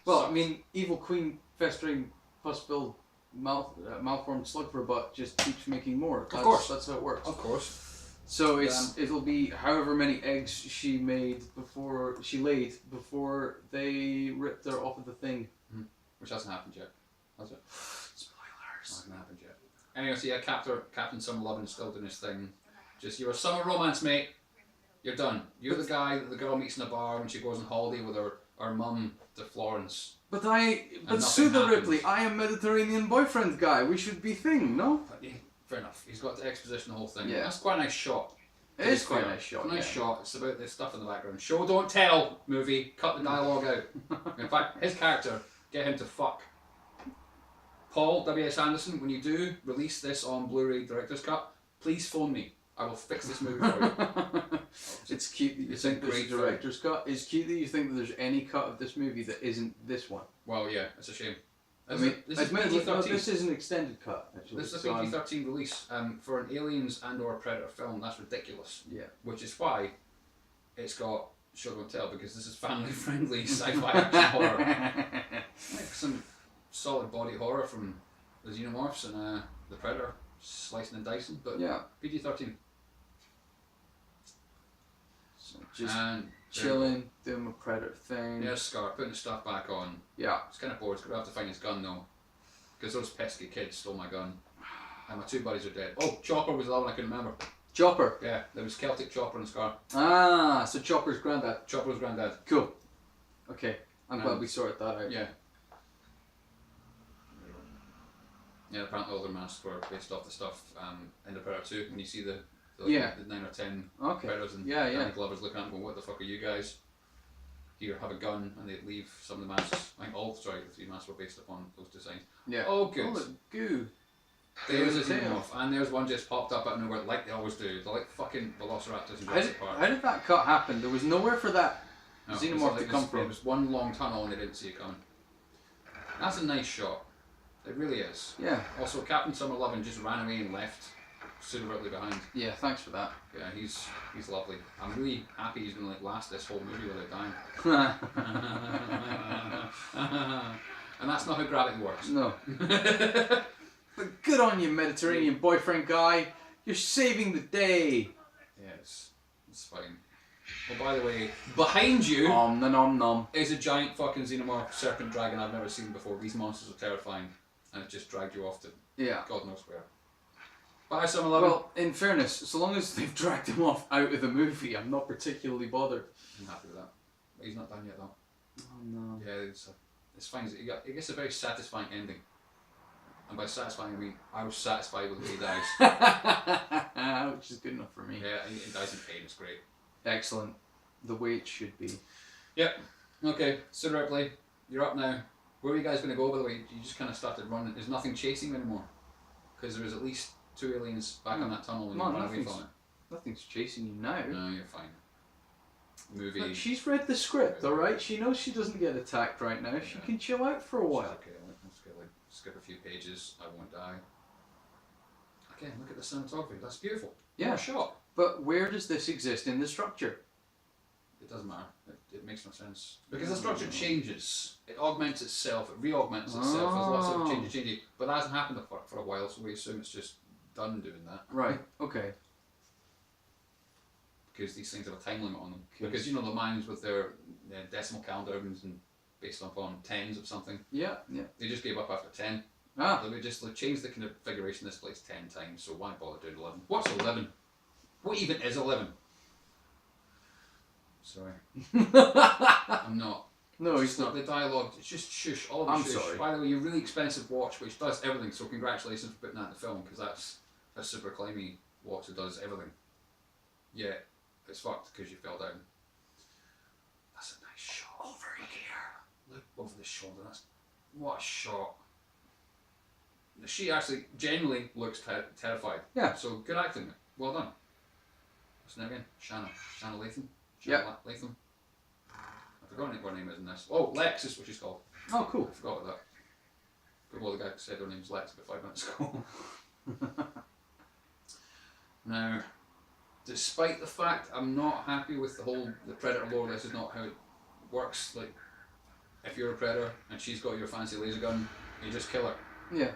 Well, I mean, Evil Queen festering pus-filled malformed slug for a butt just keeps making more. Of course. That's how it works. Of course. So it'll be however many eggs she laid before they ripped her off of the thing. Which hasn't happened yet, has it? Spoilers. Hasn't happened yet. Anyway, so yeah, Captain Summer Lovin' still doing his thing. Just you're a summer romance, mate. You're done. You're the guy that the girl meets in a bar when she goes on holiday with her mum to Florence. But sue the Ripley. I am Mediterranean boyfriend guy. We should be thing, no? But, yeah, fair enough. He's got to exposition the whole thing. Yeah. That's quite a nice shot. It is quite a nice shot. It's a nice shot. It's about this stuff in the background. Show don't tell movie. Cut the dialogue out. In fact, his character, get him to fuck. Paul W.S. Anderson, when you do release this on Blu-ray Director's Cut, please phone me. I will fix this movie for you. It's cute that you think there's a director's cut. It's cute that you think that there's any cut of this movie that isn't this one. Well, yeah, it's a shame. I mean, this is PG-13. this is an extended cut, actually. This is a PG-13 release for an Aliens and or a Predator film. That's ridiculous. Yeah. Which is why it's got show don't tell, because this is family-friendly sci-fi action horror. Like some solid body horror from the Xenomorphs and the Predator, slicing and dicing, but yeah, PG-13. So just chilling, doing my Predator thing. There's Scar putting his stuff back on. Yeah. It's kind of bored. He's going to have to find his gun though, because those pesky kids stole my gun, and my two buddies are dead. Oh, Chopper was the one I couldn't remember. Chopper. Yeah, there was Celtic Chopper and Scar. Ah, so Chopper's granddad. Chopper's granddad. Cool. Okay, I'm glad we sorted that out. Yeah. Yeah, apparently all their masks were based off the stuff in the Predator 2. When you see the 9 or 10 Predators and Danny Glover's looking at them going, what the fuck are you guys? Here, have a gun, and they'd leave some of the masks. I think the 3 masks were based upon those designs. Yeah. Oh, good. Oh, goo. There's a Xenomorph, and there's one just popped up out of nowhere like they always do. They're like fucking velociraptors in Jurassic Park. How did that cut happen? There was nowhere for that Xenomorph to come from. It was one long tunnel and they didn't see it coming. That's a nice shot. It really is. Yeah. Also, Captain Summer Lovin' just ran away and left Sue Ripley behind. Yeah, thanks for that. Yeah, he's lovely. I'm really happy he's going to last this whole movie without dying. And that's not how gravity works. No. But good on you, Mediterranean boyfriend guy. You're saving the day. Yes, it's fine. Well, by the way, behind you is a giant fucking xenomorph serpent dragon I've never seen before. These monsters are terrifying, and it just dragged you off to God knows where. Bye, Summer Lovin'. Well, in fairness, so long as they've dragged him off out of the movie, I'm not particularly bothered. I'm happy with that. But he's not done yet, though. Oh no. Yeah, it's fine. It gets a very satisfying ending. And by satisfying, I mean I was satisfied with the way he dies. Which is good enough for me. Yeah, he dies in pain. It's great. Excellent. The way it should be. Yep. Okay, Sue Ripley, you're up now. Where are you guys going to go, by the way? You just kind of started running. There's nothing chasing you anymore. Because there was at least 2 aliens back on that tunnel when you ran away from it. Nothing's chasing you now. No, you're fine. Movie. Look, she's read the script, alright? She knows she doesn't get attacked right now. She can chill out for a while. Okay, let's go, skip a few pages. I won't die. Okay, look at the cinematography. That's beautiful. Yeah. What a shot. But where does this exist in the structure? It doesn't matter. It makes no sense. Because the structure changes. It augments itself. It re-augments itself. There's lots of changing. But that hasn't happened for a while, so we assume it's just done doing that. Right, okay. Because these things have a time limit on them. Because, you know, the Mayans with their decimal calendar, everything's based upon tens of something. Yeah, yeah. They just gave up after 10. Ah. So they just changed the configuration of this place 10 times, so why bother doing 11? What's 11? What even is 11? Sorry. I'm not. No, he's not. The dialogue, it's just shush, all the shush. Sorry. By the way, your really expensive watch, which does everything, so congratulations for putting that in the film, because that's a super climby watch that does everything. Yeah, it's fucked because you fell down. That's a nice shot. Over here. Look over the shoulder. What a shot. She actually genuinely looks terrified. Yeah. So good acting. Well done. What's her name again? Shanna Latham. Latham. I've forgotten what her name is in this. Oh, Lex is what she's called. Oh, cool. I forgot about that. Well, the guy said her name's Lex about 5 minutes ago. Now, despite the fact I'm not happy with the Predator lore, this is not how it works. Like, if you're a predator and she's got your fancy laser gun, you just kill her. Yeah.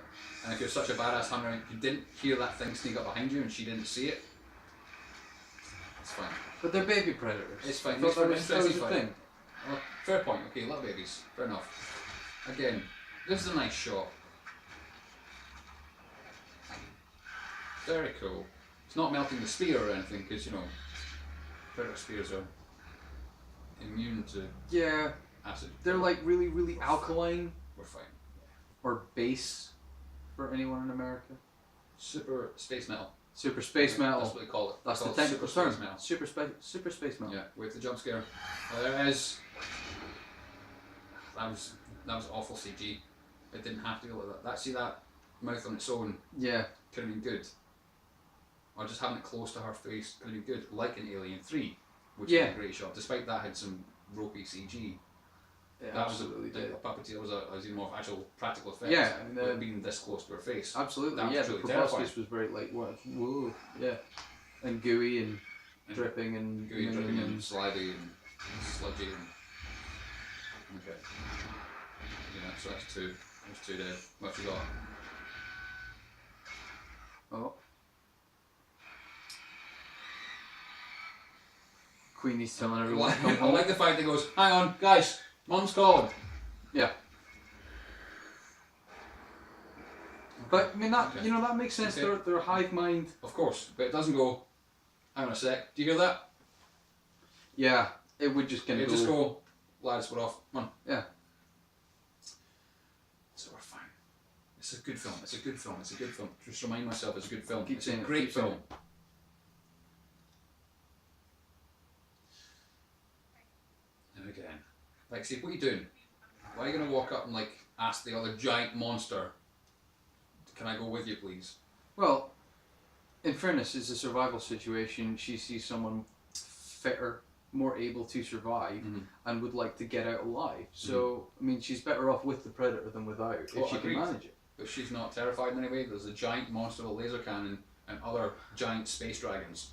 And if you're such a badass hunter and you didn't hear that thing sneak up behind you and she didn't see it, it's fine. But they're baby predators. It's fine. I thought that was the fight. thing. Well, fair point. Okay, little babies. Fair enough. Again, this is a nice shot. Very cool. It's not melting the spear or anything because, you know, predator spears are immune to Yeah. acid. They're like really, really alkaline We're fine. or base for anyone in America. Super space metal. Super space metal. That's what they call it. That's They the call it technical super term. space metal. Super space metal. Yeah, wait for the jump scare. Well, there it is. That was awful CG. It didn't have to go like that. See that mouth on its own Yeah. could have been good. Or just having it close to her face could have been good, like in Alien 3, which was a great shot. Despite that had some ropey CG. Yeah, That absolutely was a puppeteer was even more of actual practical effects. Yeah, and but being this close to her face. Absolutely, That was yeah. truly The terrifying. proboscis was very like what? Whoa, yeah, and gooey and dripping and Gooey, dripping minging and slidey and sludgy and okay. Yeah, so that's two. There's two dead. What have you got? oh, Queenie's telling everyone to come I home. like the fact that he goes, hang on, guys, Mum's calling. Yeah. But I mean that Okay. you know that makes sense. Okay. They're a hive mind. Of course, but it doesn't go, hang on a sec, do you hear that? Yeah, it would just kind It of just go, lads, we're off, come on. Yeah. So we're fine. It's a good film, it's a good film, it's a good film. Just remind myself it's a good film. Keep It's a saying it, great keep saying film. it. And again, like, see, what are you doing? Why are you going to walk up and, like, ask the other giant monster, can I go with you, please? Well, in fairness, it's a survival situation. She sees someone fitter, more able to survive, and would like to get out alive. So, I mean, she's better off with the predator than without if Well, she agreed. can manage it. But she's not terrified in any way. There's a giant monster with a laser cannon and other giant space dragons.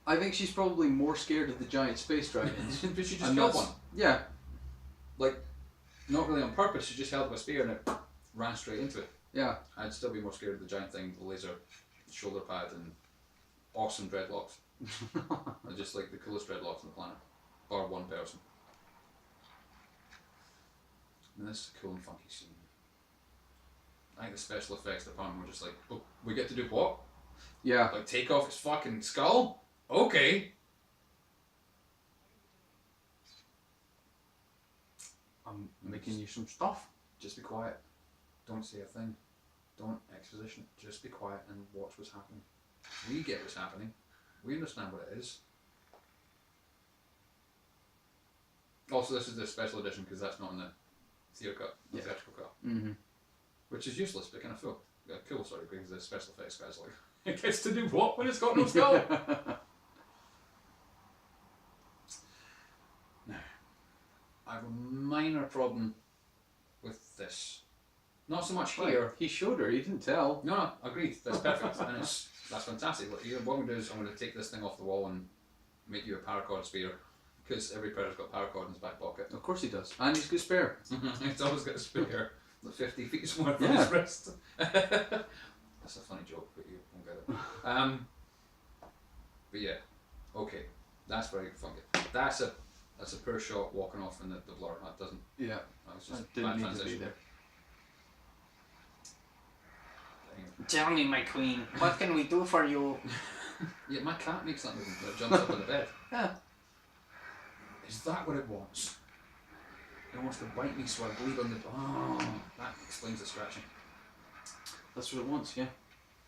I think she's probably more scared of the giant space dragons. But she just And killed that's- one. Yeah, Like, not really on purpose, she just held up a spear and it ran straight into it. yeah. I'd still be more scared of the giant thing, the laser shoulder pad and awesome dreadlocks. They're just like the coolest dreadlocks on the planet. Bar one person. And this is a cool and funky scene. I think the special effects department were just like, oh, we get to do what? Yeah. Like take off his fucking skull? Okay. I'm making you some stuff. Just be quiet. Don't say a thing. Don't exposition. Just be quiet and watch what's happening. We get what's happening. We understand what it is. Also, this is the special edition because that's not in the theatre cut, the theatrical cut, Mm-hmm. which is useless but kind of cool. Cool, sorry, because the special effects guy's like, it gets to do what when it's got no skull? Now, I have a minor problem with this. Not so much here. He showed her. He didn't tell. No, agreed. That's perfect, and that's fantastic. What I'm going to do is I'm going to take this thing off the wall and make you a paracord spear, because every predator's got paracord in his back pocket. Of course he does. And he's got spare. It's always got a spear, like 50 feet somewhere from Yeah. his wrist. That's a funny joke, but you won't get it. But yeah, okay, that's very funky. That's a poor shot walking off in the blur. That doesn't. Yeah. That was That just didn't bad need to transition. be there. Tell me, my queen, what can we do for you? Yeah, my cat makes that movement. It jumps up on the bed. Yeah. Is that what it wants? It wants to bite me so I bleed on the. Oh, that explains the scratching. That's what it wants, yeah.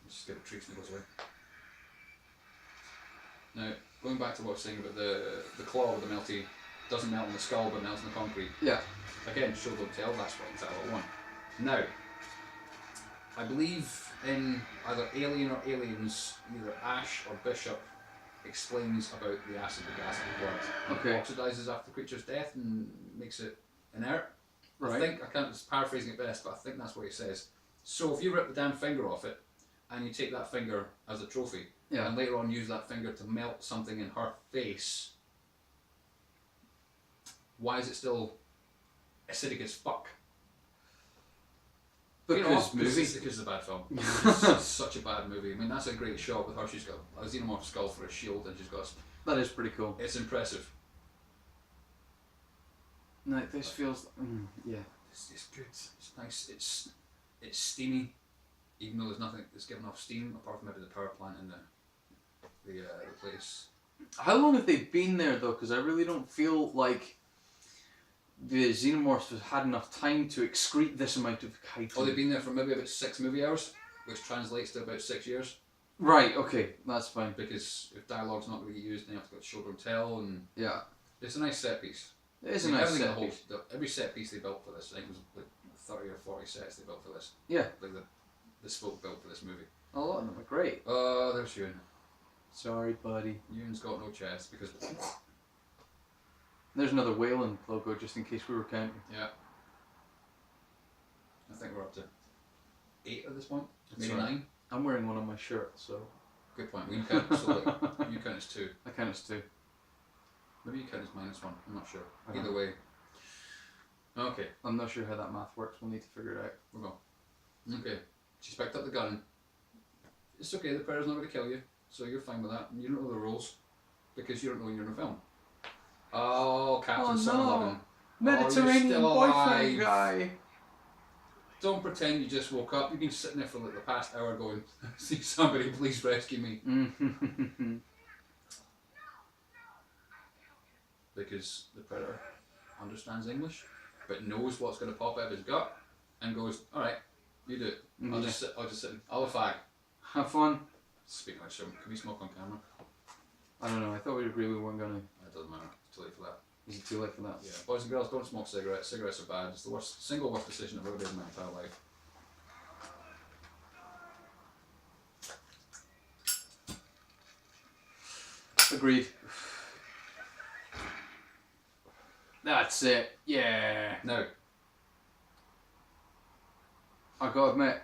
Just get it treats and it goes away. Now, going back to what I was saying about the claw with the melty, doesn't melt on the skull but melts on the concrete. Yeah. Again, show don't tell, that's what exactly what I want. Now, I believe in either Alien or Aliens, either Ash or Bishop explains about the acid, the gas in the blood. Okay. It oxidizes after the creature's death and makes it inert. Right. I think, I can't, just paraphrasing it best, but I think that's what he says. So if you rip the damn finger off it, and you take that finger as a trophy, Yeah. and later on use that finger to melt something in her face, why is it still acidic as fuck. Because movie. Because it's a bad film. It's such a bad movie. I mean, that's a great shot with her. She's got a xenomorph skull for a shield, and she's got. That is pretty cool. It's impressive. No, this feels. Yeah. It's good. It's nice. It's steamy, even though there's nothing that's giving off steam apart from maybe the power plant in the place. How long have they been there though? Because I really don't feel like the xenomorphs have had enough time to excrete this amount of chitin. Oh, they've been there for maybe about 6 movie hours, which translates to about 6 years. Right. Okay, that's fine. Because if dialogue's not going to get used, then you have to go show and tell, and Yeah. it's a nice set piece. It is a nice everything set piece. Every set piece they built for this, I think it was like 30 or 40 sets they built for this. Yeah. Like the spoke built for this movie. A lot of them are great. Oh, there's Ewan. Sorry, buddy. Ewan's got no chest because. There's another Wayland logo just in case we were counting. Yeah. I think we're up to 8 at this point. That's Maybe right. 9. I'm wearing one on my shirt, so. Good point. Well, you count, so like, you count as 2. I count as 2. Maybe you count as -1. I'm not sure. I don't Either way. Okay, I'm not sure how that math works. We'll need to figure it out. we'll go. Okay. She's picked up the gun. It's okay, the Predator's not going to kill you, so you're fine with that. You don't know the rules because you don't know you're in a film. Oh, Captain 7-Eleven. Mediterranean still boyfriend alive. guy. Don't pretend you just woke up. You've been sitting there for like the past hour going, see somebody, please rescue me. Because the Predator understands English, but knows what's going to pop out of his gut, and goes, all right, you do it. I'll just sit. I'll have a fag. Have fun. Speaking of which, can we smoke on camera? I don't know. I thought we agreed we weren't gonna. It doesn't matter. It's too late for that. Is it too late for that? Yeah, boys and girls, don't smoke cigarettes. Cigarettes are bad. It's the single worst decision I've ever made in my entire life. Agreed. That's it. Yeah. Now, I gotta admit,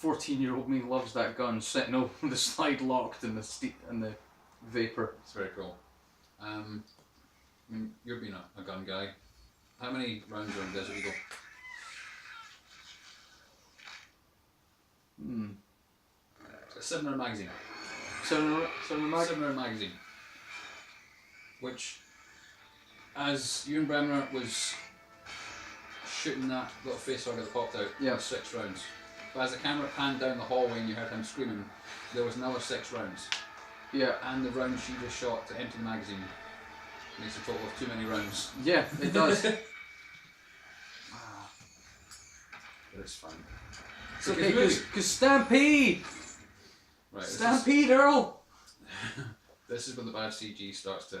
14-year-old me loves that gun. Sitting over the slide locked in the vapor. it's very cool. I mean, you're being a gun guy. How many rounds are in Desert Eagle? A 7-round magazine. 7-round magazine. Which, as Ewan Bremner was shooting that little face hugger that popped out, Yeah. was 6 rounds. But as the camera panned down the hallway and you heard him screaming, there was another 6 rounds. Yeah. And the round she just shot to empty the magazine makes a total of too many rounds. Yeah, it does. But it's fine. It's okay, because Stampede! Right, Stampede, Earl! This is when the bad CG starts to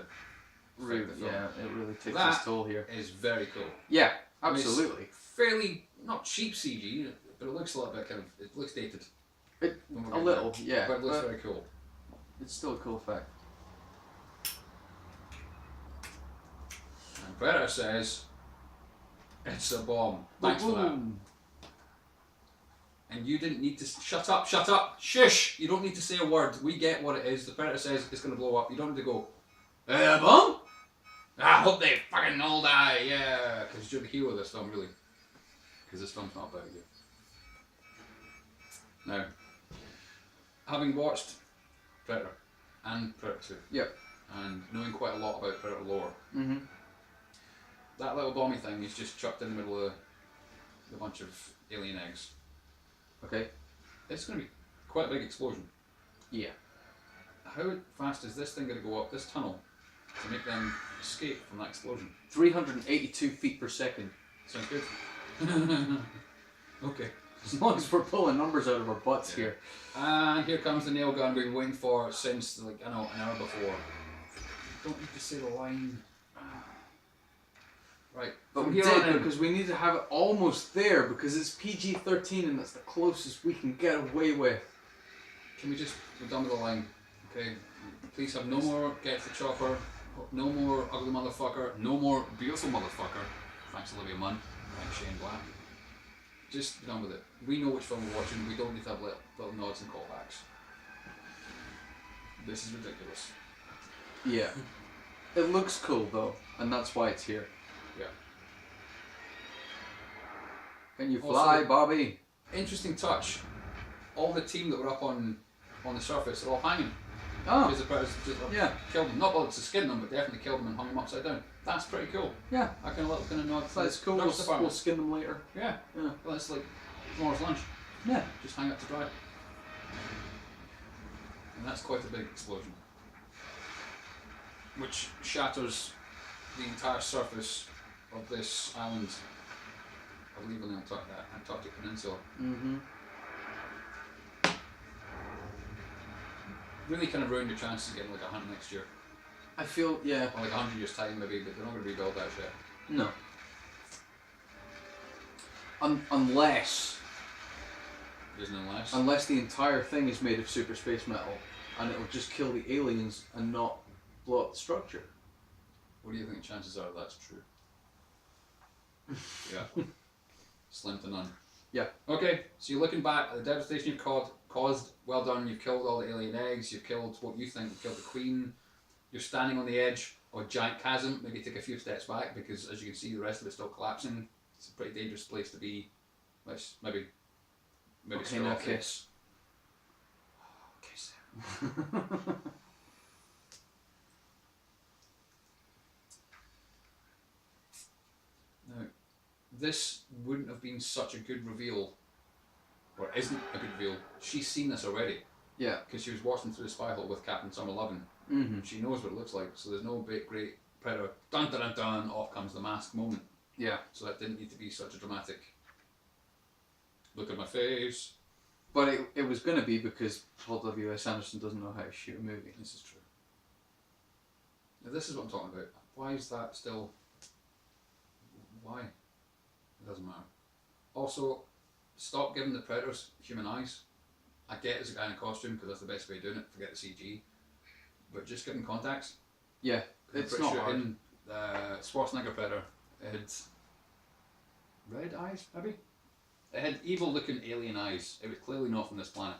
Really, affect the film. yeah, it really takes That its toll here. is very cool. Yeah, I mean, absolutely. it's fairly, not cheap CG, but it looks a little bit kind of, it looks dated. It, when we're a getting little, there. yeah. But it looks very cool. It's still a cool effect. And Predator says, it's a bomb. Thanks for that. Boom. And you didn't need to, shut up, shush! You don't need to say a word. We get what it is. The Predator says it's going to blow up. You don't need to go, bomb? I hope they fucking all die, yeah. Because you're the hero of this film, really. Because this film's not about you. Now, having watched Predator and Predator 2, Yep. and knowing quite a lot about Predator lore, Mm-hmm. that little bomby thing is just chucked in the middle of a bunch of alien eggs. Okay. It's going to be quite a big explosion. Yeah. How fast is this thing going to go up this tunnel to make them escape from that explosion? 382 feet per second. Sounds good. Okay. As long as we're pulling numbers out of our butts Yeah. here. And here comes the nail gun we've been waiting for since, like, I know, an hour before. Don't need to say the line. Right. But From we here on did in, because we need to have it almost there because it's PG-13 and that's the closest we can get away with. can we just, we're done with the line. Okay. Please have no more get the chopper, no more ugly motherfucker, no more beautiful motherfucker. Thanks Olivia Munn. Thanks Shane Black. Just be done with it. We know which film we're watching. We don't need to have little nods and callbacks. This is ridiculous. Yeah. It looks cool though, and that's why it's here. Yeah. Can you Also- fly, Bobby? Interesting touch. All the team that were up on the surface are all hanging. Oh, Because the predators just killed them. Not bothered to skin them, but definitely killed them and hung them upside down. That's pretty cool. yeah. I kind of nod. That's cool. We'll skin them later. Yeah. Yeah. Well, it's like tomorrow's lunch. Yeah. Just hang up to dry. And that's quite a big explosion. Which shatters the entire surface of this island. I believe on the Antarctic Peninsula. Mm-hmm. Really kind of ruined your chances of getting like a hunt next year. I feel, yeah. Or like 100 years time maybe, but they're not going to rebuild that shit. No. Unless Isn't unless. unless the entire thing is made of super space metal, and it will just kill the aliens and not blow up the structure. What do you think the chances are that's true? Yeah. Slim to none. Yeah. Okay, so you're looking back at the devastation you've caused. Well done, you've killed all the alien eggs, you've killed what you think, you've killed the queen. You're standing on the edge of a giant chasm. Maybe take a few steps back because, as you can see, the rest of it's still collapsing. It's a pretty dangerous place to be. Let's maybe Okay, start now off here. kiss. Kiss. Now, this wouldn't have been such a good reveal, or isn't a good reveal. She's seen this already Yeah. because she was watching through the spy hole with Captain Summer Lovin. Mm-hmm. She knows what it looks like, so there's no big great predator. Dun dun dun dun! Off comes the mask moment. Yeah. So that didn't need to be such a dramatic. Look at my face. But it was going to be because Paul W.S. Anderson doesn't know how to shoot a movie. This is true. Now this is what I'm talking about. Why is that still? Why? It doesn't matter. Also, stop giving the predators human eyes. I get it's a guy in a costume because that's the best way of doing it. Forget the CG. But just give them contacts. Yeah, I'm it's pretty not sure hard. in Schwarzenegger Predator, it had red eyes, maybe? It had evil looking alien eyes. It was clearly not from this planet.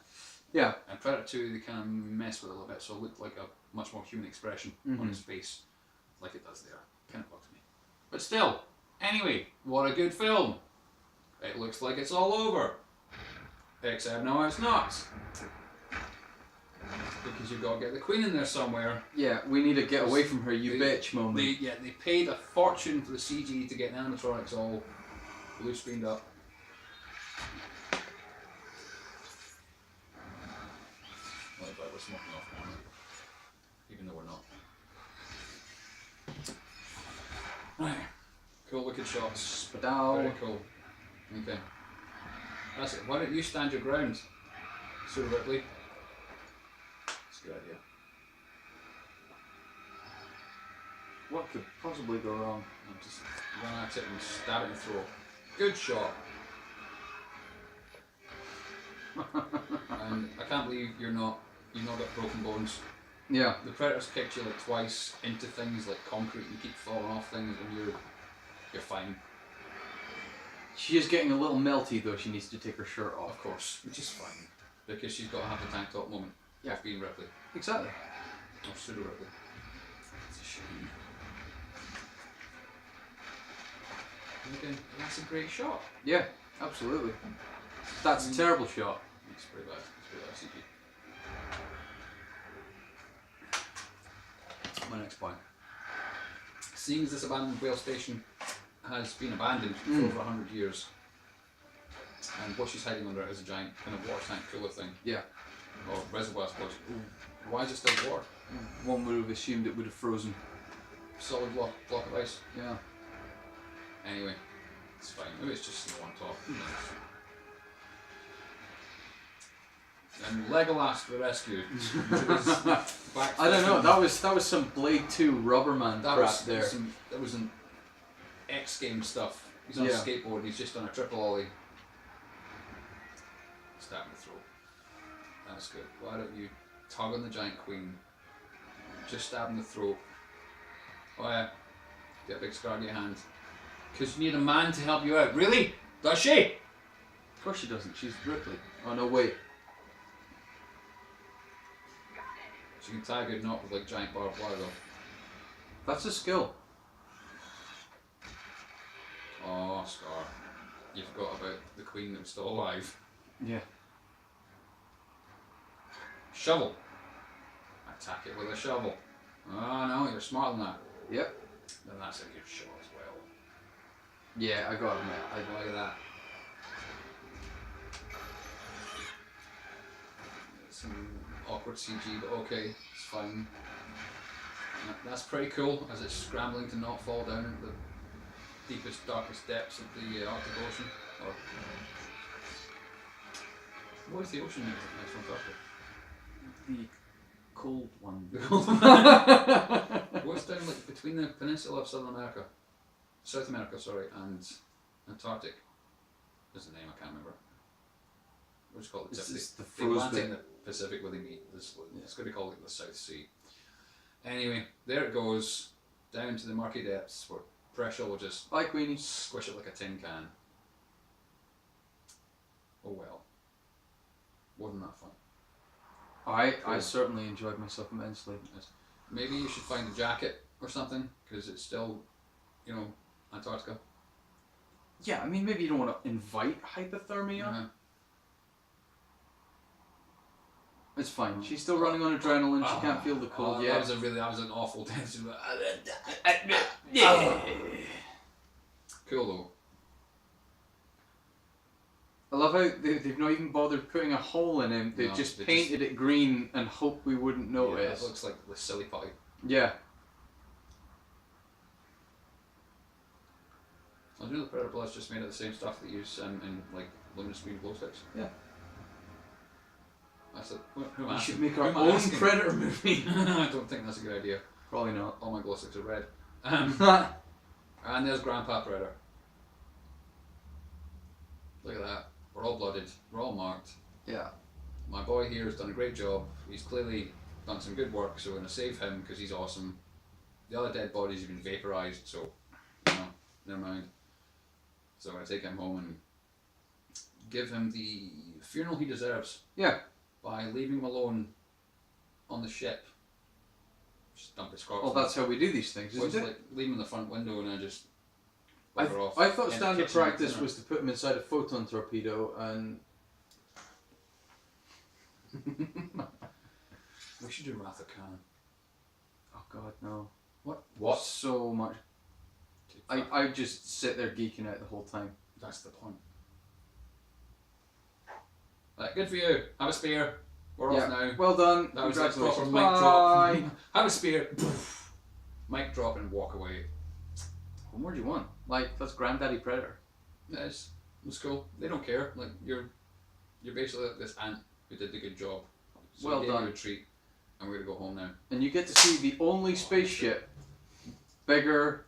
Yeah. And Predator 2, they kind of mess with it a little bit, so it looked like a much more human expression on his face, like it does there. Kind of bugs me. But still, anyway, what a good film. It looks like it's all over. Except now it's not. Because you've got to get the Queen in there somewhere. Yeah, we need to get away from her, you bitch moment. They paid a fortune for the CG to get the animatronics all blue screened up. Like that, we're smoking off camera. Even though we're not. Right. Cool looking shots. Spadal. Very cool. Okay. That's it. Why don't you stand your ground, Sir Ripley? That's a good idea. What could possibly go wrong? I'll just run at it and stab it in the throat. Good shot. And I can't believe you've not got broken bones. Yeah. The predators kicked you like twice into things like concrete and you keep falling off things and you're fine. She is getting a little melty though, she needs to take her shirt off. Of course, which is fine. Because she's got to have the tank top moment. Yeah. Of being Ripley. Exactly. Or pseudo Ripley. It's a shame. Okay, that's a great shot. Yeah, absolutely. That's a terrible shot. It's pretty bad. It's pretty bad CG. My next point. Seeing as this abandoned whale station has been abandoned for over 100 years, and what she's hiding under is a giant kind of water tank cooler thing, Yeah. or reservoir, I suppose. Why is it still water? One would have assumed it would have frozen. Solid block of ice. Yeah. Anyway, it's fine. Maybe it's just snow on top. Who knows? And Legolas to the rescue. I don't know. That was some Blade 2 Rubberman crap there. That was some X game stuff. He's on a skateboard and he's just on a triple ollie. Stab in the throat. That's good. Why don't you tug on the giant queen? Just stab in the throat. Oh yeah. Get a big scar in your hand. Because you need a man to help you out. Really? Does she? Of course she doesn't. She's Ripley. Oh no, wait. She can tie a good knot with like giant barbed wire though. That's a skill. Scar, you forgot about the Queen that was still alive. Yeah. Shovel. Attack it with a shovel. Oh no, you're smarter than that. Yep. Then that's a good shot as well. Yeah, I gotta admit, I like that. Some awkward CG, but okay, it's fine. That's pretty cool as it's scrambling to not fall down into the deepest, darkest depths of the Arctic Ocean. Or, what is the ocean next to Antarctica? the cold one. What's down like between the peninsula of South America, sorry, and Antarctic? There's a name I can't remember. We'll just call it the the Atlantic bit. and the Pacific where they meet. It's going to be called like the South Sea. Anyway, there it goes down to the murky depths where pressure will just Bye, Queenie. squish it like a tin can. Oh well. Wasn't that fun? I certainly enjoyed myself immensely. Maybe you should find a jacket or something because it's still, Antarctica. Yeah, I mean, maybe you don't want to invite hypothermia. Uh-huh. It's fine. She's still running on adrenaline. She can't feel the cold yet. That was an awful tension. Cool though. I love how they've not even bothered putting a hole in him. They've No, just they painted it green and hope we wouldn't Yeah, notice. it looks like the silly putty. Yeah. I do the Predator Plus just made of the same stuff that you use in like luminous green glow sticks. Yeah. I said, who am I We asking? should make our Who am I own asking? Predator movie. I don't think that's a good idea. Probably not. All my glow sticks are red. And there's Grandpa Predator. Look at that. We're all blooded. We're all marked. Yeah. My boy here has done a great job. He's clearly done some good work, so we're going to save him because he's awesome. The other dead bodies have been vaporised, so, never mind. So I'm going to take him home and give him the funeral he deserves. Yeah. By leaving him alone on the ship. Just dump his corpse. Well, that's how we do these things, Or isn't just it? like leave him in the front window and I just I bugger off. thought in the standard kitchen practice dinner. was to put him inside a photon torpedo and... We should do Wrath of Khan. Oh god, no. What? So much. I just sit there geeking out the whole time. That's the point. Right, good for you. Have a spear. We're off now. Well done. That was like proper Congratulations. mic Bye. drop. Have a spear. Poof. Mic drop and walk away. What more do you want? Like, that's Granddaddy Predator. Yes, it's cool. They don't care. Like you're basically like this ant who did the good job. So Well we gave done. you a treat, and we're gonna go home now. And you get to see the only spaceship bigger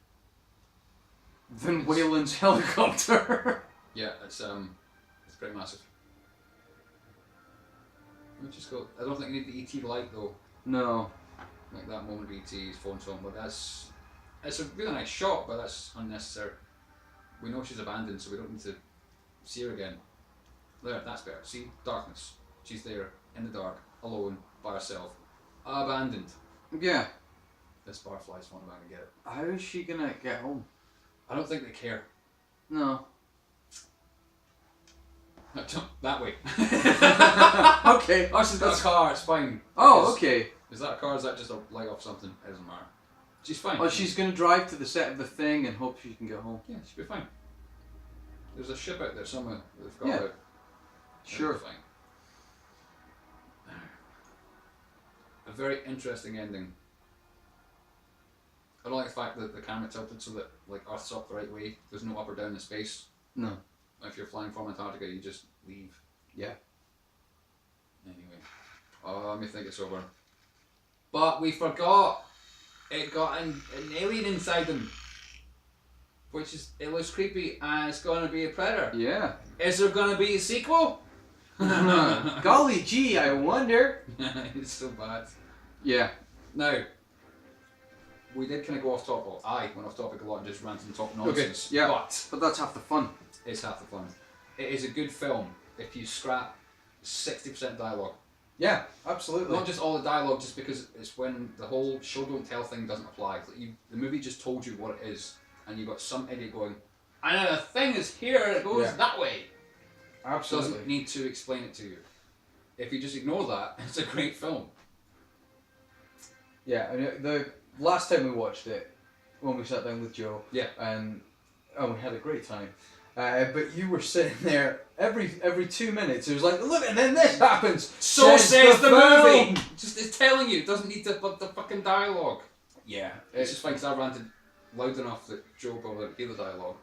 than Wayland's helicopter. Yeah, it's pretty massive. Let me just go. I don't think you need the ET light though. No. Like that moment of ET's phone song, but it's a really nice shot, but that's unnecessary. We know she's abandoned, so we don't need to see her again. There, that's better. See, darkness. She's there in the dark, alone, by herself, abandoned. Yeah. This barfly's fun if I can get it. How is she gonna get home? I don't think they care. No. That way. Okay. Oh, she's got a car. It's fine. Oh, okay. Is that a car? Or is that just a light off something? It doesn't matter. She's fine. Oh, she's gonna drive to the set of the thing and hope she can get home. Yeah, she'll be fine. There's a ship out there somewhere that they've got Yeah. out. Sure. She'll be fine. A very interesting ending. I don't like the fact that the camera tilted so that like Earth's up the right way. There's no up or down in space. No. If you're flying from Antarctica, you just leave. Yeah. Anyway. Oh, let me think it's over. But we forgot! It got an alien inside them. Which is, it looks creepy and it's gonna be a predator. Yeah. Is there gonna be a sequel? Golly gee, I wonder. It's so bad. Yeah. Now, we did kind of go off topic. Well, I went off topic a lot and just ranted and talked nonsense. Okay, yeah. But But that's half the fun. it's half the fun. It is a good film if you scrap 60% dialogue. Yeah, absolutely. Not just all the dialogue, just because it's when the whole show don't tell thing doesn't apply. Like the movie just told you what it is, and you've got some idiot going, And a thing is here that goes Yeah. that way. Absolutely. Doesn't need to explain it to you. If you just ignore that, it's a great film. Yeah, I mean, the last time we watched it, when we sat down with Joe, Yeah. and we had a great time. But you were sitting there every 2 minutes. It was like, look, and then this happens. So says the film. movie. Just it's telling you. It doesn't need the fucking dialogue. Yeah, It's just fine because I ranted loud enough that Joe probably didn't hear the dialogue.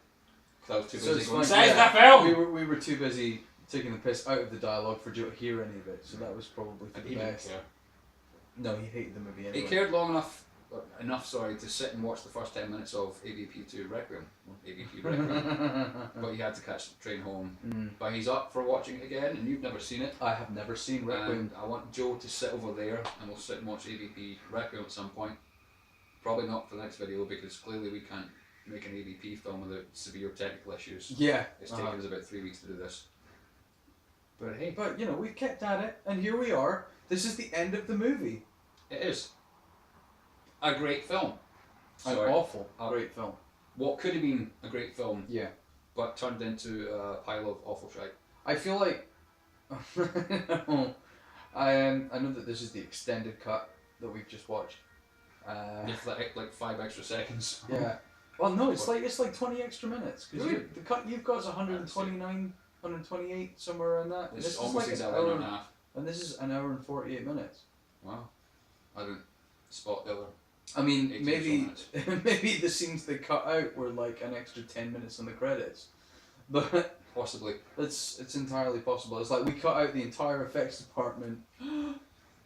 Because I was too So busy it's going, fine, says yeah. the film! We were too busy taking the piss out of the dialogue for Joe to hear any of it. So that was probably for And the he didn't best. care. No, he hated the movie anyway. He cared long enough, to sit and watch the first 10 minutes of AvP 2 Requiem. AvP Requiem. But he had to catch the train home. But he's up for watching it again, and you've never seen it. I have never seen Requiem. And I want Joe to sit over there, and we'll sit and watch AvP Requiem at some point. Probably not for the next video, because clearly we can't make an AvP film without severe technical issues. Yeah. It's taken us about 3 weeks to do this. But hey. But, you know, we've kept at it, and here we are. This is the end of the movie. It is. A great film. An awful great film. What could have been a great film, Yeah. but turned into a pile of awful shite. I feel like... I know that this is the extended cut that we've just watched. With like 5 extra seconds. Yeah. Well, no, it's like 20 extra minutes. Because Really? the cut you've got is 129, 128, somewhere around that. This is is almost like an exactly an hour and a hour, half. and this is an hour and 48 minutes. Wow. I didn't spot the other. I mean, 18 maybe minutes. maybe the scenes they cut out were like an extra 10 minutes on the credits. But Possibly. it's entirely possible. It's like we cut out the entire effects department.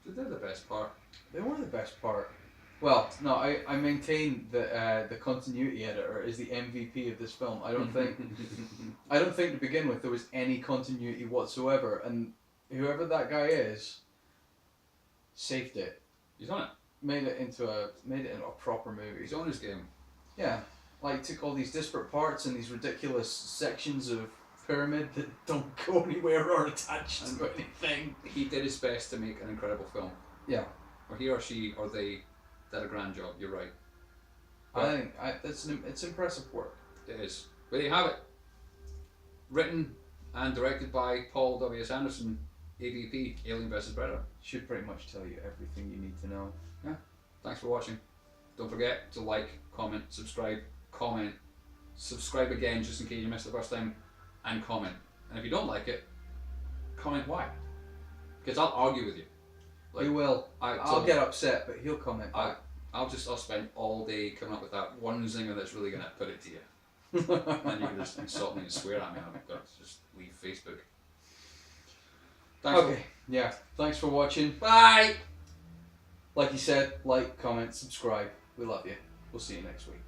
They're the best part. They were the best part. Well, no, I maintain that the continuity editor is the MVP of this film. I don't think to begin with there was any continuity whatsoever, and whoever that guy is saved it. He's on it. Made it into a proper movie. He's on his game. Yeah, like took all these disparate parts and these ridiculous sections of pyramid that don't go anywhere or attach to anything. He did his best to make an incredible film. Yeah, Or he or she or they did a grand job. You're right. I think it's impressive work. It is. But there you have it. Written and directed by Paul W. S. Anderson, AvP, Alien vs. Predator. Should pretty much tell you everything you need to know. Yeah. Thanks for watching. Don't forget to like, comment, subscribe again just in case you missed the first time, and comment. And if you don't like it, comment why. Because I'll argue with you. Like, he will. I'll get upset, but he'll comment back. I'll spend all day coming up with that one zinger that's really going to put it to you. And you can just insult me and swear at me, and I've got to just leave Facebook. Thanks. Okay, yeah. Thanks for watching. Bye! Like you said, like, comment, subscribe. We love you. We'll see you next week.